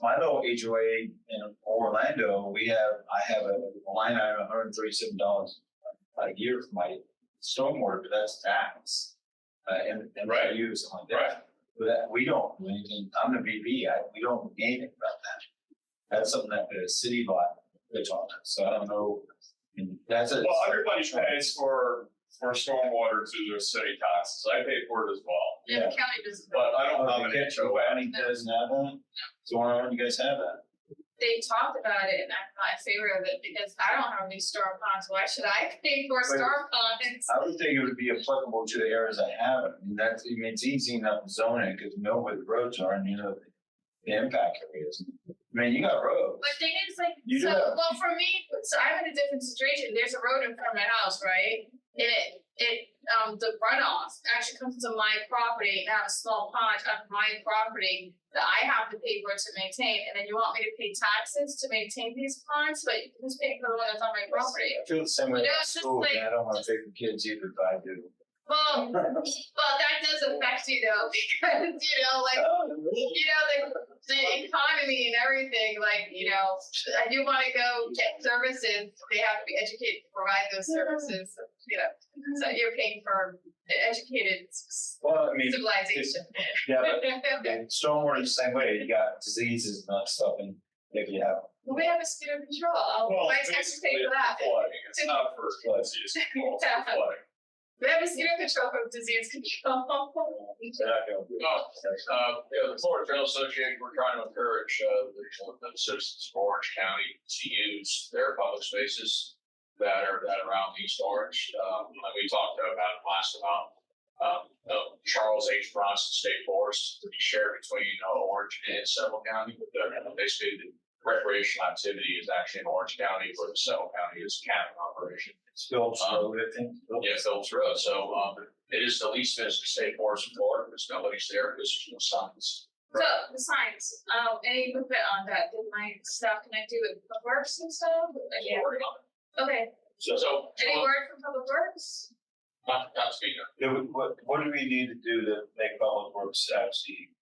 my little HOA in Orlando, I have a line item of $137 a year for my stormwater, but that's tax. And Right. I use something like that. But that, we don't do anything. I'm the VP. We don't do anything about that. That's something that the city bought. They taught us. So I don't know. And that's a. Well, everybody pays for stormwater through their city taxes. I pay for it as well. And the county doesn't. But I don't have The an Ketchikan HOA. County doesn't have that. So why don't you guys have that? they talked about it and I'm not in favor of it because I don't have any storm ponds. Why should I pay for storm ponds? I would think it would be applicable to the areas that have it. I mean, it's easy enough to zone it because you know where the roads are and you know the impact areas. I mean, you got roads. But thing is, like, You do so, have- well, for me, so I'm in a different situation. There's a road in front of my house, right? And the runoff actually comes to my property and I have a small pond on my property that I have to pay for to maintain. And then you want me to pay taxes to maintain these ponds, but who's paying for the one that's on my property? I feel the same way You know, at it's just school. like- and I don't want to take the kids either, but I do. Well, that does affect you though, because, like, the economy and everything, like, I do wanna go get services, they have to be educated to provide those services, so you're paying for educated Well, I mean, civilization. yeah, but and stormwater is the same way. You got diseases and that stuff, and if you have Well, we have mosquito control, my taxes pay for that. Flooding, it's not for floods, it's for flooding. We have mosquito control for disease control. The Florida Trail Association, we're trying to encourage, the citizens of Orange County to use their public spaces that are around East Orange. And we talked about it last about, Charles H. Bronson State Forest to be shared between, Orange and Settle County. But basically, the recreational activity is actually in Orange County, where the Settle County is a camping operation. it's Phillips Road, I think. Yeah, Phillips Road. So, it is the least visited state forest in Florida. There's nobody's there because there's no signs. So, the signs, any movement on that, did my staff connect you with the works and stuff? We're working on it. Okay, So, any word from Public Works? not speaking. What do we need to do to make public works actually?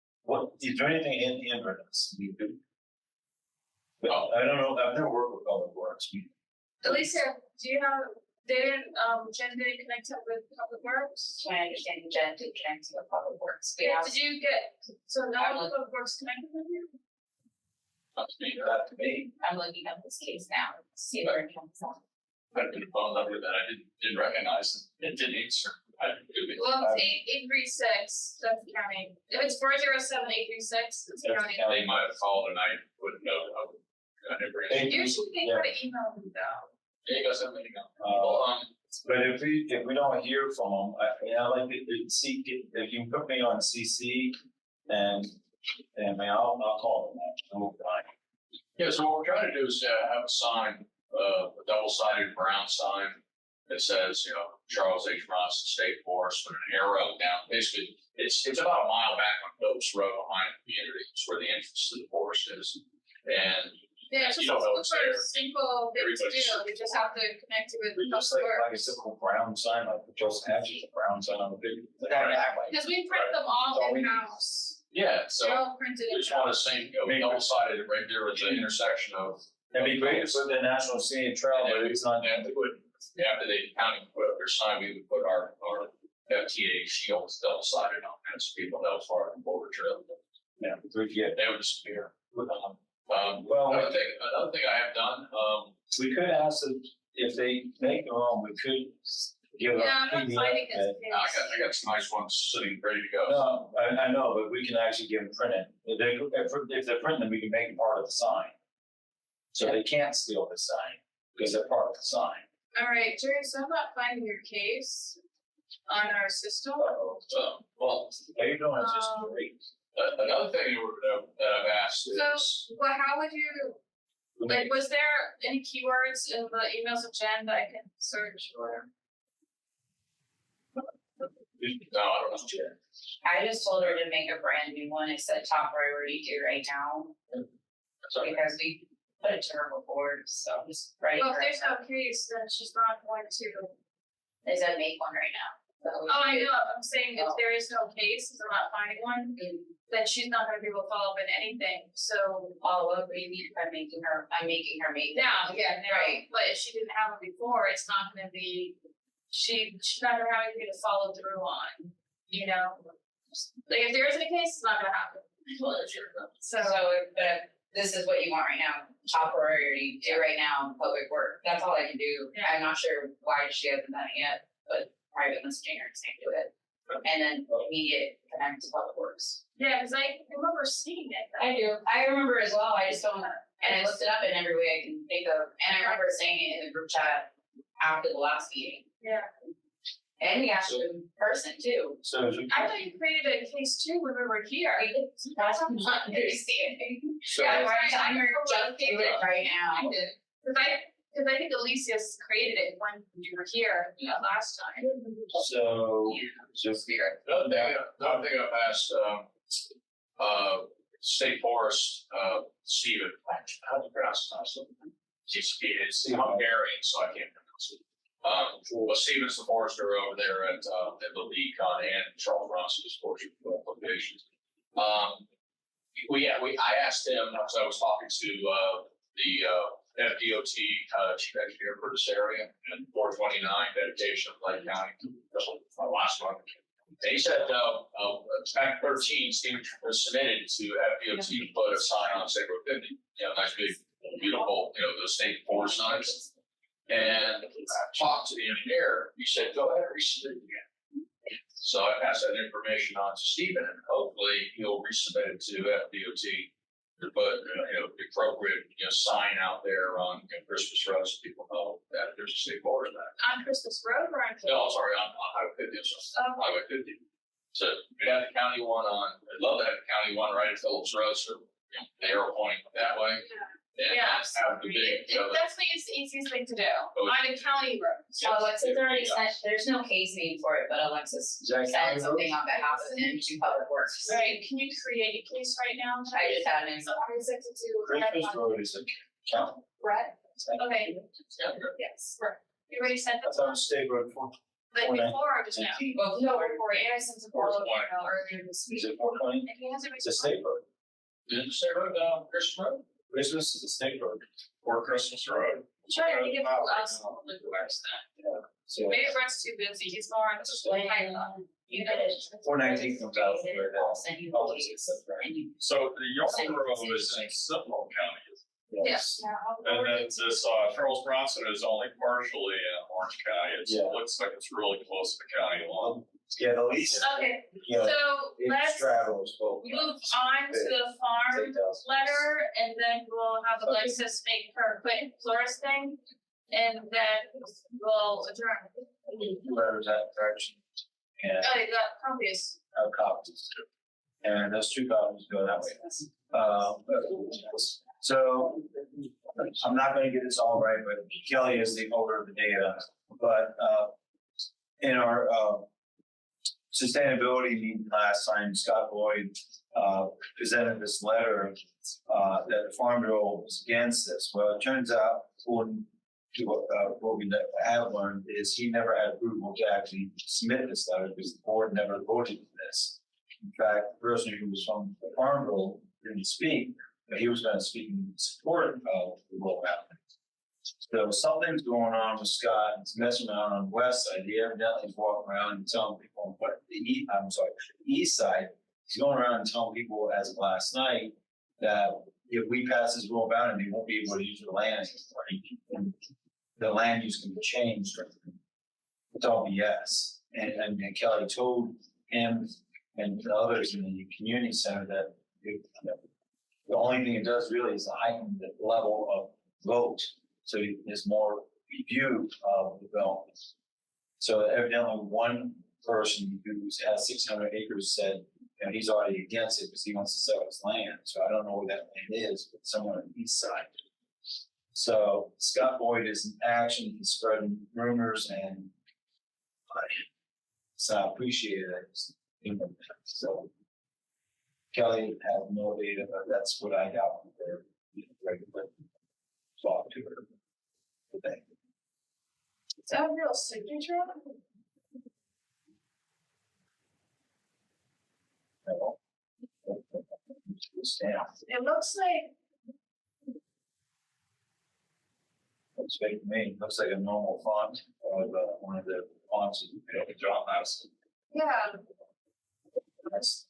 Is there anything in hindrance we do? No. I don't know. I've never worked with public works. Alicia, do you have, Jen didn't connect up with Public Works? My understanding, Jen did connect to the public works. We Yeah, have, did you get, so now Public Works connected with you? Not speaking. That to me. I'm looking up this case now, to see where it comes from. I've been a phone number that I didn't recognize and didn't answer. I didn't do it. Well, it's 8836, that's the county. If it's 407836, it's the That's county. the county. They might have called and I wouldn't know. I never answered. You should think how to email them though. Yeah, you got something to go. But if we don't hear from them, I like to see, if you put me on CC and I'll call them. Yeah, so what we're trying to do is have a sign, a double-sided brown sign that says, Charles H. Bronson State Forest with an arrow down. Basically, it's about a mile back on Phillips Road behind the community. It's where the entrance to the forest is. And Yeah, it's You just don't know a it's sort of there. simple thing to Everybody's- do, you just have to connect it with Just Public like a Works. simple brown sign, like the Joseph Hatch, a brown sign on the big. Because we print them all That's all we need. in-house, yeah, so they're all printed we just want to in-house. say, double-sided right there at the intersection of. It'd be great to put the National Scenic Trail, but it's not. And we would, after the county put up their sign, we would put our FTA shields double-sided on that, so people know it's far from Boulder Trail. Yeah, we get. They would disappear. Well, Another thing I have done, we could ask them if they make their own, we could give a Yeah, I'm not PDF. finding his I got some nice ones sitting ready to go. No, I know, but we can actually give them printed. If they're printing them, we can make them part of the sign. So they can't steal the sign because they're part of the sign. Alright, Jerry, so I'm not finding your case on our system. Well, How you doing? It's just great. another thing that I've asked is, So, well, how would you, like, was there any keywords in the emails of Jen that I can search for? no, I don't know. I just told her to make a brand new one, it said top priority due right now, Sorry. because we put it to her before, so I'm just writing Well, if her. there's no case, then she's not going to. They said make one right now. So we Oh, I should- know, I'm saying if Oh. there is no case, if I'm not finding one, then she's not gonna be able to follow up in anything, so. Oh, what do you mean by making her make? Now, yeah, now, Right. but if she didn't have one before, it's not gonna be, she's not gonna have anything to follow through on, Like, if there isn't a case, it's not gonna happen. So, So if this is what you want right now, top priority, do right now, public work, that's all I can do. Yeah. I'm not sure why she hasn't done it yet, but private messaging her saying do it. and then immediate connect to public works. Yeah, cause I remember seeing it. I do. I remember as well. I just don't, and I looked it up in every way I can think of, and I remember saying it in the group chat after the last meeting. Yeah. And we asked in person too. So if you, I thought you created a case too when we were here. That's not understanding. so Yeah, I'm just doing it right I now. did, cause I think Alicia's created it when you were here, last time. so Spirit. The other thing I've asked, State Forest, Stephen, how do you pronounce his last name? It's Hungarian, so I can't pronounce it. But Stephen's the forester over there at the Econ and Charles Bronson's forestry locations. I asked him, as I was talking to, the, FDOT, chief engineer for this area, and 429 dedication of Lake County, my last one. And he said, back 13, Stephen was submitted to FDOT to put a sign on State Road 50, nice big, beautiful, the state forest signs. And I talked to the engineer, he said, go ahead, resubmit it again. So I passed that information on to Stephen, and hopefully he'll resubmit it to FDOT to put, the appropriate, sign out there on Christmas Road so people know that there's a state forest there. On Christmas Road or on? No, sorry, on Highway 50, I'm sorry, Highway 50. So we'd have the county one I'd love to have the county one right at Phillips Road, so the arrow pointing that way. And Yeah, have the big, That's the easiest thing to do, on a county road. So Alexis already sent, there's no case made for it, but Alexis Is that county sent something on behalf of him to public works. Right, can you create a case right now? I just had him. So I sent it to Christmas Road is a county. Brett. Okay, Yes. you already sent I it, thought it was State Road 4. like before or just now? Both No, before, and I sent it Four to twenty. earlier this week. Is it 420? And he hasn't It's a state road. Is it State Road, Christmas Road? Christmas is a state road. Or Christmas Road? Try to get who else public works then. So Maybe Brett's too busy, he's more on just like, You finished. 419 comes out from where that- I'll send you the case, and you. So the York Road is in Seminole County, yes. Yeah, and then this, Charles Bronson is only partially in Orange County. It Yeah. looks like it's really close to the county line. Yeah, the least, okay, you know, so it let's straddles both. move on to the farm letter, and then we'll have Alexis make her quick florist thing, and then we'll adjourn. Letters that direction. And Oh, you got copies. have copies. And those two copies go that way. So I'm not gonna get this all right, but Kelly is the holder of the data. But in our sustainability meeting last time, Scott Boyd presented this letter that the Farm Bureau was against this. Well, it turns out, according to what we have learned, is he never had approval to actually submit this letter because the board never voted for this. In fact, the person who was from the Farm Bureau didn't speak, but he was going to speak in support of the rollout. So something's going on with Scott. He's messing around on the west side. He evidently is walking around and telling people on the east side. He's going around and telling people as of last night that if we pass this rule about it, they won't be able to use the land anymore. And the land use can be changed. It's all BS. And Kelly told him and the others in the community center that the only thing it does really is heighten the level of vote. So there's more review of development. So evidently one person who has 600 acres said, he's already against it because he wants to sell his land. So I don't know where that land is, but somewhere on the east side. So Scott Boyd is in action, he's spreading rumors, and so I appreciate it. So Kelly had no data, but that's what I got from her regular talk to her today. Is that a real signature? No. Stamp. It looks like, Looks fake to me. Looks like a normal font of one of the fonts that John Madison. yeah, that's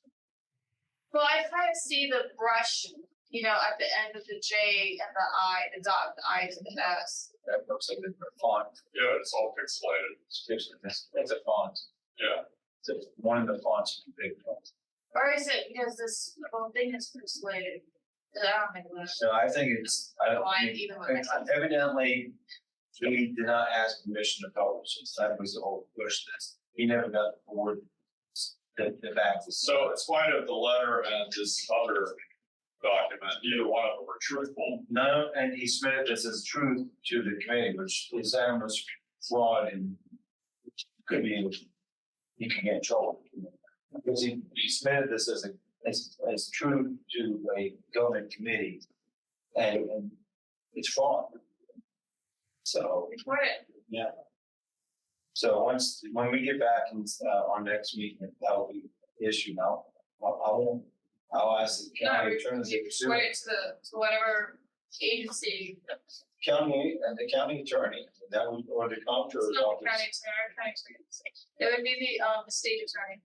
well, I kind of see the brush, at the end of the J and the I, the dot, the I to the S. that looks like a font. Yeah, it's all pixelated. It's a font. Yeah. So one of the fonts is big fonts. Or is it because this whole thing is persuaded? I don't think it So I think it's, I don't Why think, even with myself? evidently, he did not ask permission to publish it. That was the whole push this. He never got the board, the back. So in spite of the letter and this other document, neither one of them were truthful. No, and he submitted this as truth to the committee, which is almost fraud and could be, he could get in trouble. Because he submitted this as true to a government committee, and it's fraud. So, Report it. so when we get back in, our next meeting, that will be issued now. I'll ask the county attorney to pursue Report it. it to whatever agency. The county attorney, that would, or the comptroller's It's not office. the county attorney. It would be the state attorney.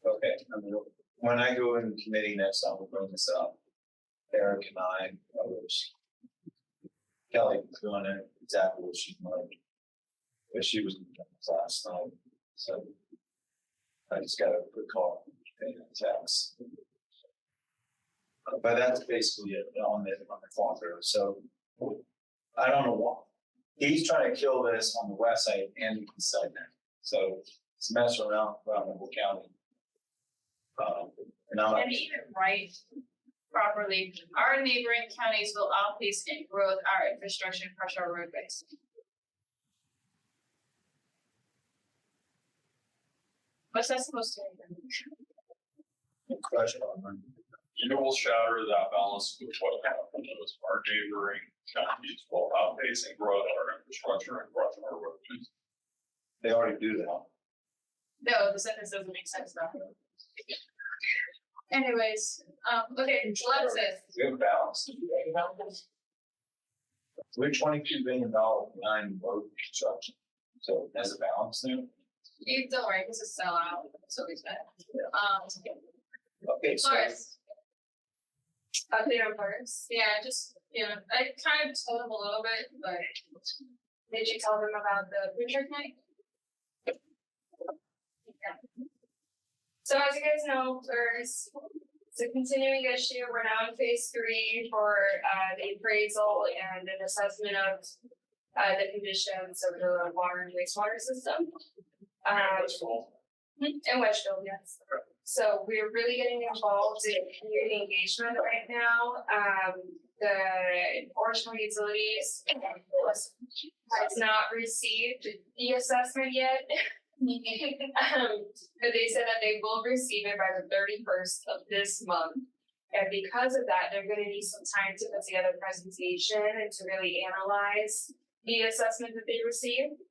Okay, when I go in committee next time, we'll bring this up. Eric and I, others. Kelly was doing it exactly what she wanted. But she was in the last night, so. I just got a quick call, and a text. But that's basically it on the farm bill, so. I don't know what, he's trying to kill this on the west side and the east side now, so it's messing around the whole county. And I'm, And even write properly, our neighboring counties will outpace in growth our infrastructure and crush our roadways. What's that supposed to mean? crush it on them. You will shatter that balance with what happened with our neighboring counties while outpacing growth our infrastructure and growth our roadways. They already do that. No, the sentence doesn't make sense now. Anyways, okay, let's say. We have balance. We're $22 billion behind road construction, so there's a balance there. You don't worry, this is sellout, so it's bad. Okay, so. Forest. Update on forest. Yeah, just, I kind of told them a little bit, but did you tell them about the food truck night? Yeah. So as you guys know, it's a continuing issue. We're now in phase 3 for the appraisal and an assessment of the conditions of the water and wastewater system. That's cool. In Wedgeville, yes. So we're really getting involved in community engagement right now. The Orange County Utilities has not received the assessment yet. But they said that they will receive it by the 31st of this month. And because of that, they're gonna need some time to put together a presentation and to really analyze the assessment that they received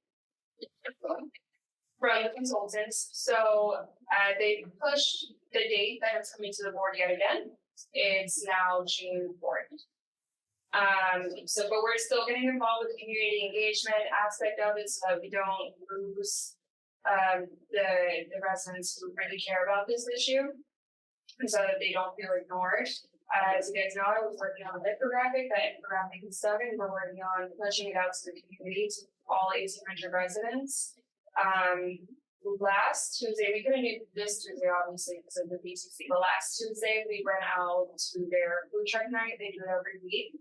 from the consultants. So they pushed the date that it's coming to the board yet again. It's now June 4th. But we're still getting involved with the community engagement aspect of it so that we don't lose the residents who really care about this issue, and so that they don't feel ignored. As you guys know, I was working on the infographic. That infographic is done, and we're working on pushing it out to the community, to all 1,800 residents. Last Tuesday, we couldn't do this Tuesday, obviously, because of the BCC, but last Tuesday, we went out to their food truck night. They do it every week.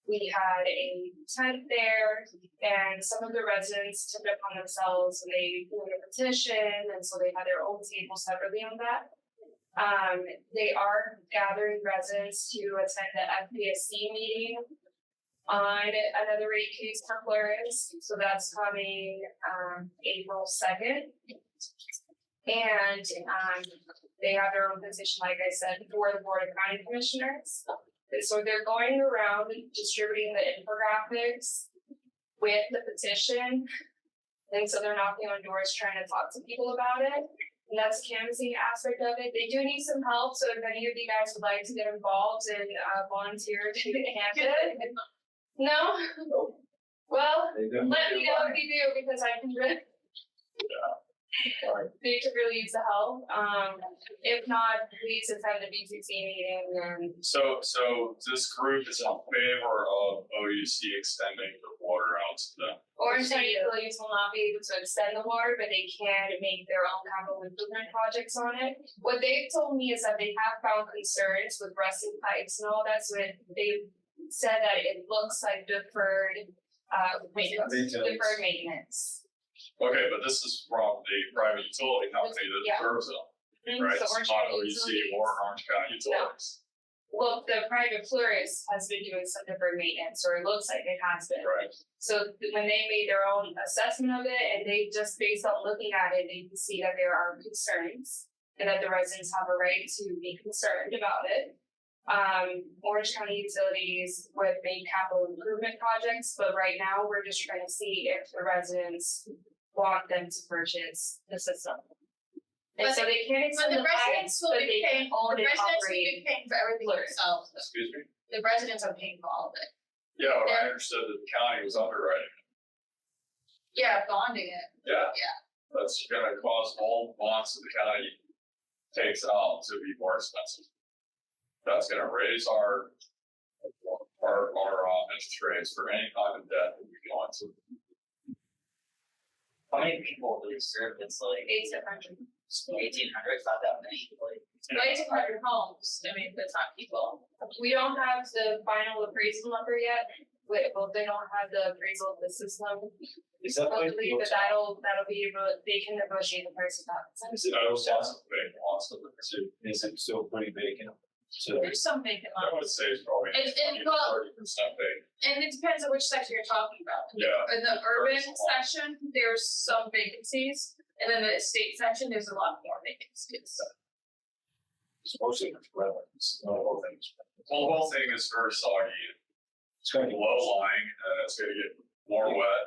We had a tent there, and some of the residents took it upon themselves, and they wrote a petition, and so they had their own table separately on that. They are gathering residents to attend the FPSC meeting on another rate case for Flores, so that's coming April 2nd. And they have their own position, like I said, for the Board of County Commissioners. So they're going around distributing the infographics with the petition. And so they're knocking on doors trying to talk to people about it. And that's the canvassing aspect of it. They do need some help, so if any of you guys would like to get involved and volunteer to hand it. No? Well, let me know if you do, because I can really. They could really use the help. If not, please attend the BCC meeting and. So this group is in favor of OUC extending the water out to them. Orange County utilities will not be able to extend the water, but they can make their own capital improvement projects on it. What they've told me is that they have found concerns with rusting pipes and all that, so they've said that it looks like deferred maintenance. Okay, but this is from the private utility company that Yeah. serves them, Mhm, right? so It's Orange not County OEC Utilities- or Orange County Utilities. Well, the private florist has been doing some deferred maintenance, or it looks like it has been. Right. So when they made their own assessment of it, and they just based on looking at it, they can see that there are concerns and that the residents have a right to be concerned about it. Orange County Utilities would make capital improvement projects, but right now we're just trying to see if the residents want them to purchase the system. And But so they can't But extend the the pipes, residents will but be they paying, can own the and residents will operate. be paying for everything themselves. Excuse me? The residents are paying for all of it. Yeah, but I Yeah. understood that the county was underwriting. Yeah, bonding it. Yeah. Yeah. That's gonna cause all bonds that the county takes out to be more expensive. That's gonna raise our interest rates for any kind of debt that we go into. How many people do they serve? It's like 800. 1,800, it's not that many, like. Way to 100 homes, I mean, that's not people. We don't have the final appraisal number yet. Well, they don't have the appraisal of the system. Is that like? Hopefully, but that'll be able, they can negotiate the price of that. Is it, I was lots of big, lots of it. is it still pretty vacant? So, There's some vacant I would lots. say it's probably And- and 20 to well- 30% big. And it depends on which section you're talking about. Yeah. In the urban Very small. section, there's some vacancies, and then the estate section, there's a lot more vacancies. it's mostly wetlands, not all things. Well, the whole thing is very soggy, It's going to be low lying, and it's gonna get more wet.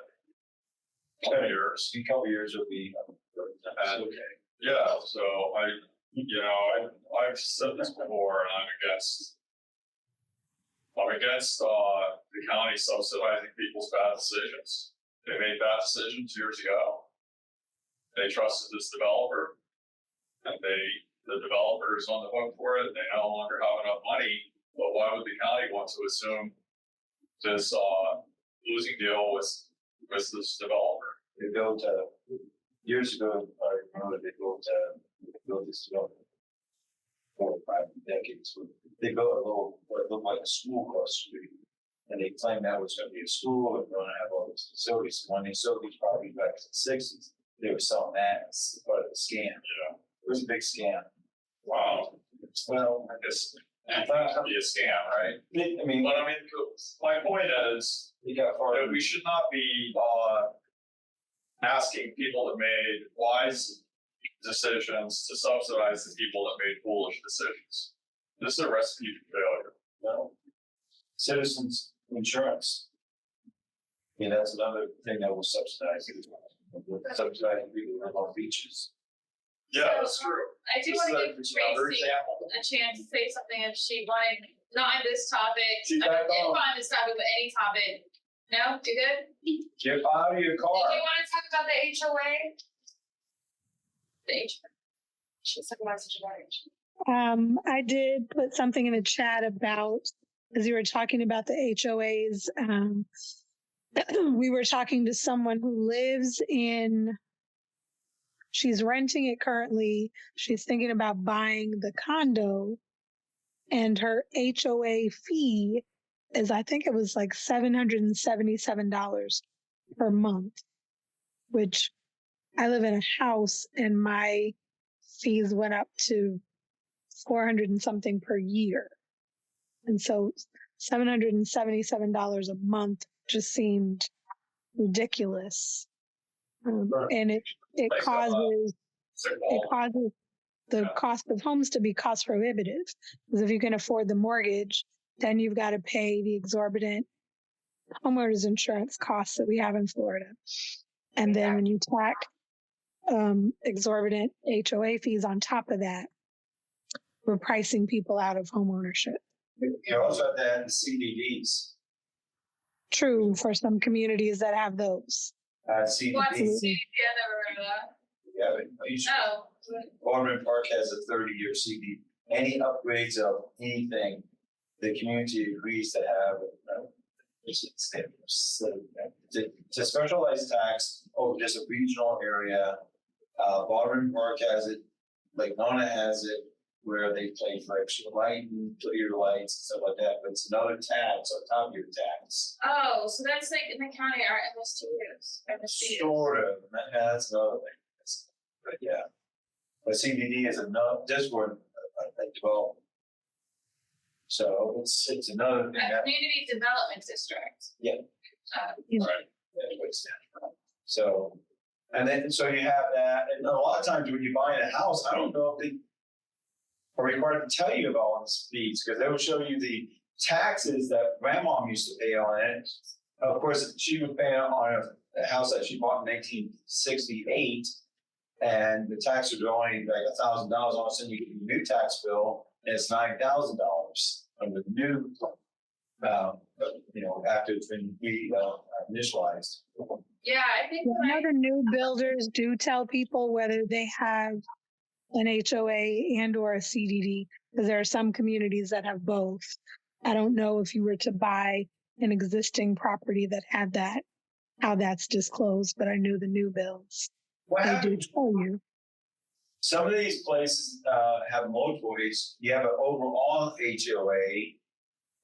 Couple years. in a couple of years it'll be. And- Okay. Yeah, so I've said this before, and I'm against the county subsidizing people's bad decisions. They made bad decisions years ago. They trusted this developer, and the developer is on the hook for it. They no longer have enough money, but why would the county want to assume this losing deal with this developer? They built, years ago, I remember they built this development. 4 or 5 decades. They built a little, what looked like a school across the street. And they claimed that was gonna be a school and gonna have all these facilities. When they sold these properties back in the 60s, they were selling that as part of the scam. Yeah. It was a big scam. Wow. Well, I guess it's gonna be a scam, right? I mean, But I mean, my point is, you got far. that we should not be asking people that made wise decisions to subsidize the people that made foolish decisions. This is a recipe for failure. No. Citizens insurance. Yeah, that's another thing that will subsidize. Subsidizing people who live on beaches. Yeah, that's true. I do This want to is give another Tracy example. a chance to say something if she wanted, not on this topic. She's I mean, back on. not on this topic, but any topic. No, you good? Get out of your Did car. you want to talk about the HOA? The H- She's talking about such a large. I did put something in the chat about, as you were talking about the HOAs, we were talking to someone who lives in, she's renting it currently. She's thinking about buying the condo, and her HOA fee is, I think it was like $777 per month, which I live in a house and my fees went up to 400 and something per year. And so $777 a month just seemed ridiculous. And it Like, causes, It's like, it well, causes the Yeah. cost of homes to be cost prohibitive. Because if you can afford the mortgage, then you've got to pay the exorbitant homeowners insurance costs that we have in Florida. And then when you tack exorbitant HOA fees on top of that, we're pricing people out of home ownership. You also have to add the CDDs. True for some communities that have those. What's the CDDs. city? Yeah, I never heard of that. Yeah, but each Oh, Ormond Park has a 30-year CD. Any upgrades of anything, the community agrees to have. It's It's a specialized tax over just a regional area. Baldwin Park has it, Lake Nona has it, where they pay for extra lighting, clear lights, and stuff like that, but it's another tax on top of your tax. Oh, so that's like in the county, our MSTUs. Sort of, that's another thing. But yeah. But CBD is another, this one, I think, well. So it's another thing that. Community Development District. Yeah. Right. Anyways, so, and then, so you have that, and a lot of times when you buy a house, I don't know if they are required to tell you about all these fees, because they will show you the taxes that grandma used to pay on it. Of course, she was paying on a house that she bought in 1968, and the taxes are only like $1,000. All of a sudden, you get a new tax bill, and it's $9,000 on the new, after it's been initialized. Yeah, I think I know the new builders do tell people whether they have an HOA and or a CDD, because there are some communities that have both. I don't know if you were to buy an existing property that had that, how that's disclosed, but I knew the new builds. What They do happens? tell you. Some of these places have multiple H. You have an overall HOA,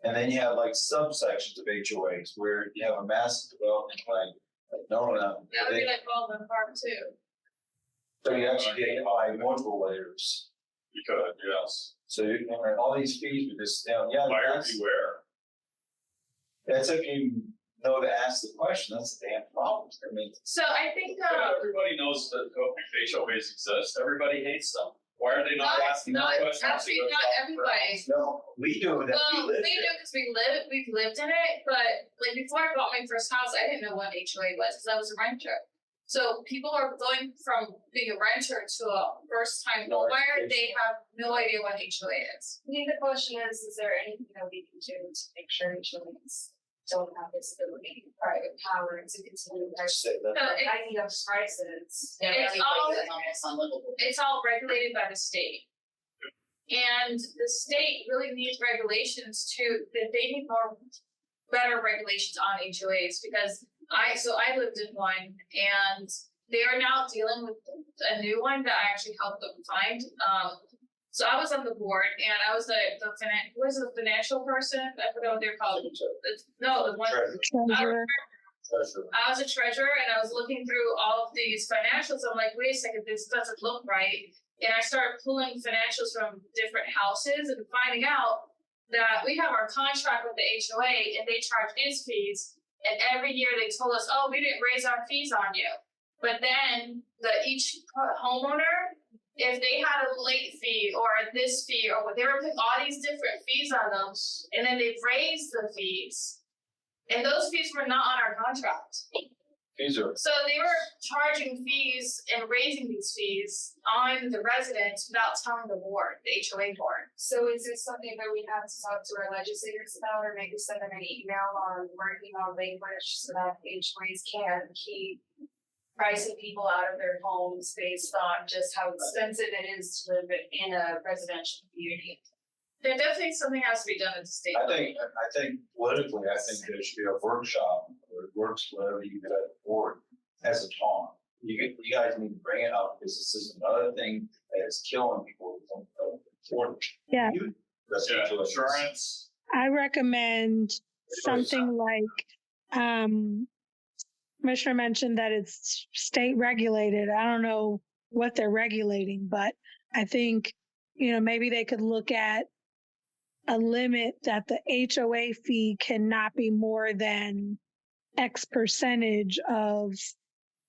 and then you have like subsections of HOAs where you have a massive development like Nona. that would be like Baldwin Park too. So you actually get by multiple layers. You could, yes. So all these fees are just down. Yeah, Buyer beware. that's if you know to ask the question. That's the damn problem. I mean, So I think, Everybody knows that HOAs exist. Everybody hates them. Why are they not asking not, that question? actually not everybody. no, we do that. Well, we do because we've lived in it, but like before I bought my first house, I didn't know what HOA was because I was a renter. So people are going from being a renter to a first time No homebuyer, education. they have no idea what HOA is. I think the question is there anything that we can do to make sure insurance don't have this ability, private power to continue their Say that. So I need prices. It's all- almost unlivable. it's all regulated by the state. And the state really needs regulations too, that they need better regulations on HOAs because I lived in one and they are now dealing with a new one that I actually helped them find. So I was on the board and I was the financial person? I forgot what they're called. No, the one. Treasurer. Treasurer. I was a treasurer and I was looking through all of these financials. I'm like, wait a second, this doesn't look right. And I started pulling financials from different houses and finding out that we have our contract with the HOA and they charge its fees. And every year they told us, oh, we didn't raise our fees on you. But then each homeowner, if they had a late fee or this fee or they were putting all these different fees on them, and then they've raised the fees. And those fees were not on our contract. These are. So they were charging fees and raising these fees on the residents without telling the board, the HOA board. So is this something that we have to talk to our legislators about or maybe send them an email on working on language so that HOAs can keep pricing people out of their homes based on just how expensive it is to live in a residential community? There definitely something has to be done at the state I level. think politically, I think there should be a workshop or works whatever you get at the board as a taunt. You guys need to bring it up because this is another thing that is killing people. Yeah. Insurance. I recommend something like, Commissioner mentioned that it's state regulated. I don't know what they're regulating, but I think, maybe they could look at a limit that the HOA fee cannot be more than X percentage of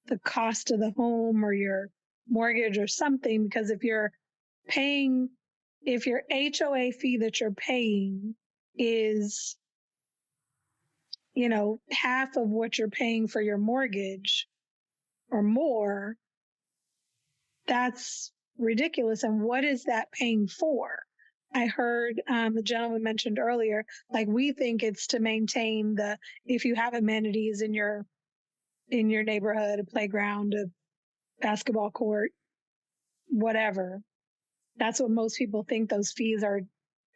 the cost of the home or your mortgage or something, because if your HOA fee that you're paying is, half of what you're paying for your mortgage or more, that's ridiculous. And what is that paying for? I heard the gentleman mentioned earlier, like we think it's to maintain if you have amenities in your neighborhood, a playground, a basketball court, whatever. That's what most people think those fees are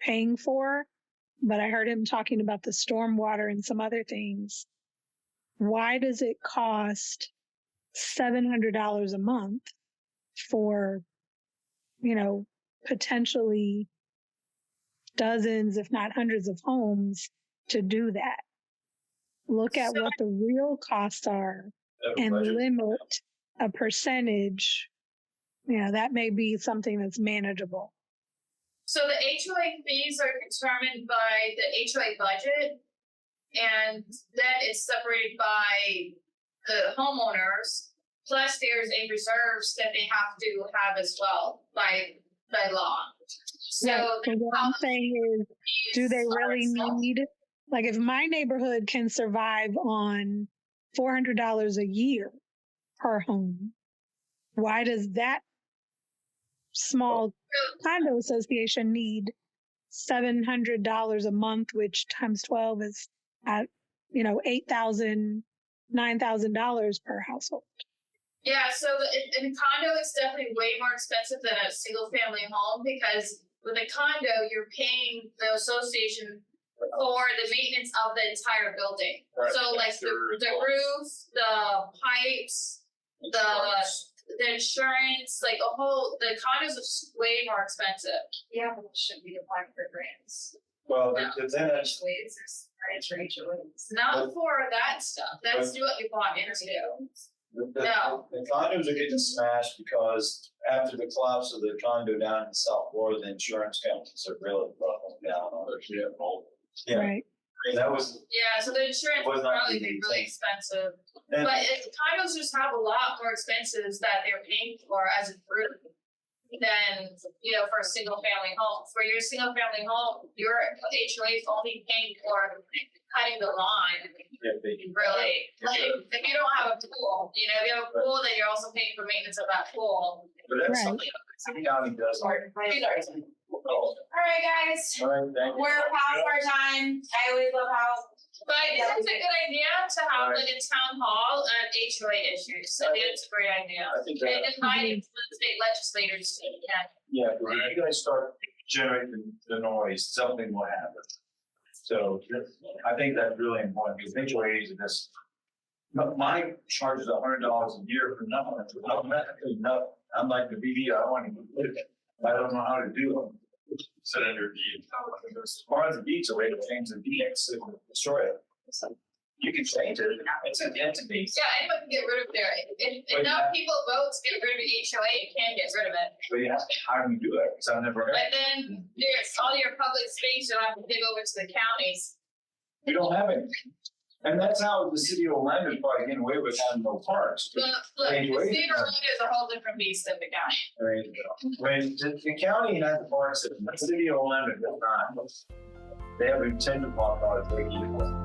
paying for. But I heard him talking about the stormwater and some other things why does it cost $700 a month for, potentially dozens, if not hundreds of homes to do that? Look at what the real costs are and limit a percentage. That may be something that's manageable. So the HOA fees are determined by the HOA budget, and then it's separated by the homeowners. Plus, there's a reserves that they have to have as well by law. So what I'm saying is, do they really need? Like, if my neighborhood can survive on $400 a year per home, why does that small condo association need $700 a month, which times 12 is at, $8,000, $9,000 per household? Yeah, so in a condo, it's definitely way more expensive than a single family home, because with a condo, you're paying the association for the maintenance of the entire building. Right. So like the roof, the pipes, the insurance, like the condos are way more expensive. Yeah, but it should be applied for grants. Well, No. but then it's, HOAs, there's grants for HOAs. Not for that stuff. That's what you bought into. No. the condos are getting smashed because after the collapse of the condo down in South Florida, the insurance companies are really buckling down on their shit. Yeah, Right. and that was, Yeah, so the insurance Was would not probably the be really thing. expensive. and But condos just have a lot more expenses that they're paying for as a group than, for a single family home. For your single family home, your HOA is only paying for cutting the lawn, yeah, they- really. Like, if you don't have a pool, if you have a pool, then you're also paying for maintenance of that pool. but that's Right. something the county does. All right, guys, All right, thank you. we're past our time. I always love how. But I think it's a good idea to have like a town hall on HOA issues. I think it's a great idea. I think And that, invite the state legislators to, yeah, if you guys start generating the noise, something will happen. So I think that's really important, because HOAs are just, my charge is $100 a year for nothing, automatically nothing. I'm like the BD, I want to do it. I don't know how to do them. Set in your deed. As far as the deeds, a way to change the deeds, destroy it. You can change it, it's an entity. yeah, anyone can get rid of their, if enough people vote to get rid of the HOA, you can get rid of it. But you have to, how do you do it? Because I've never heard. But then there's all your public space you'll have to give over to the counties. We don't have any. And that's how the city of Orlando is probably getting away with having no parks. Look, the state of Orlando is a whole different beast than the county. I mean, when the county has the park system, the city of Orlando does not. They have a 10 to 5 like you.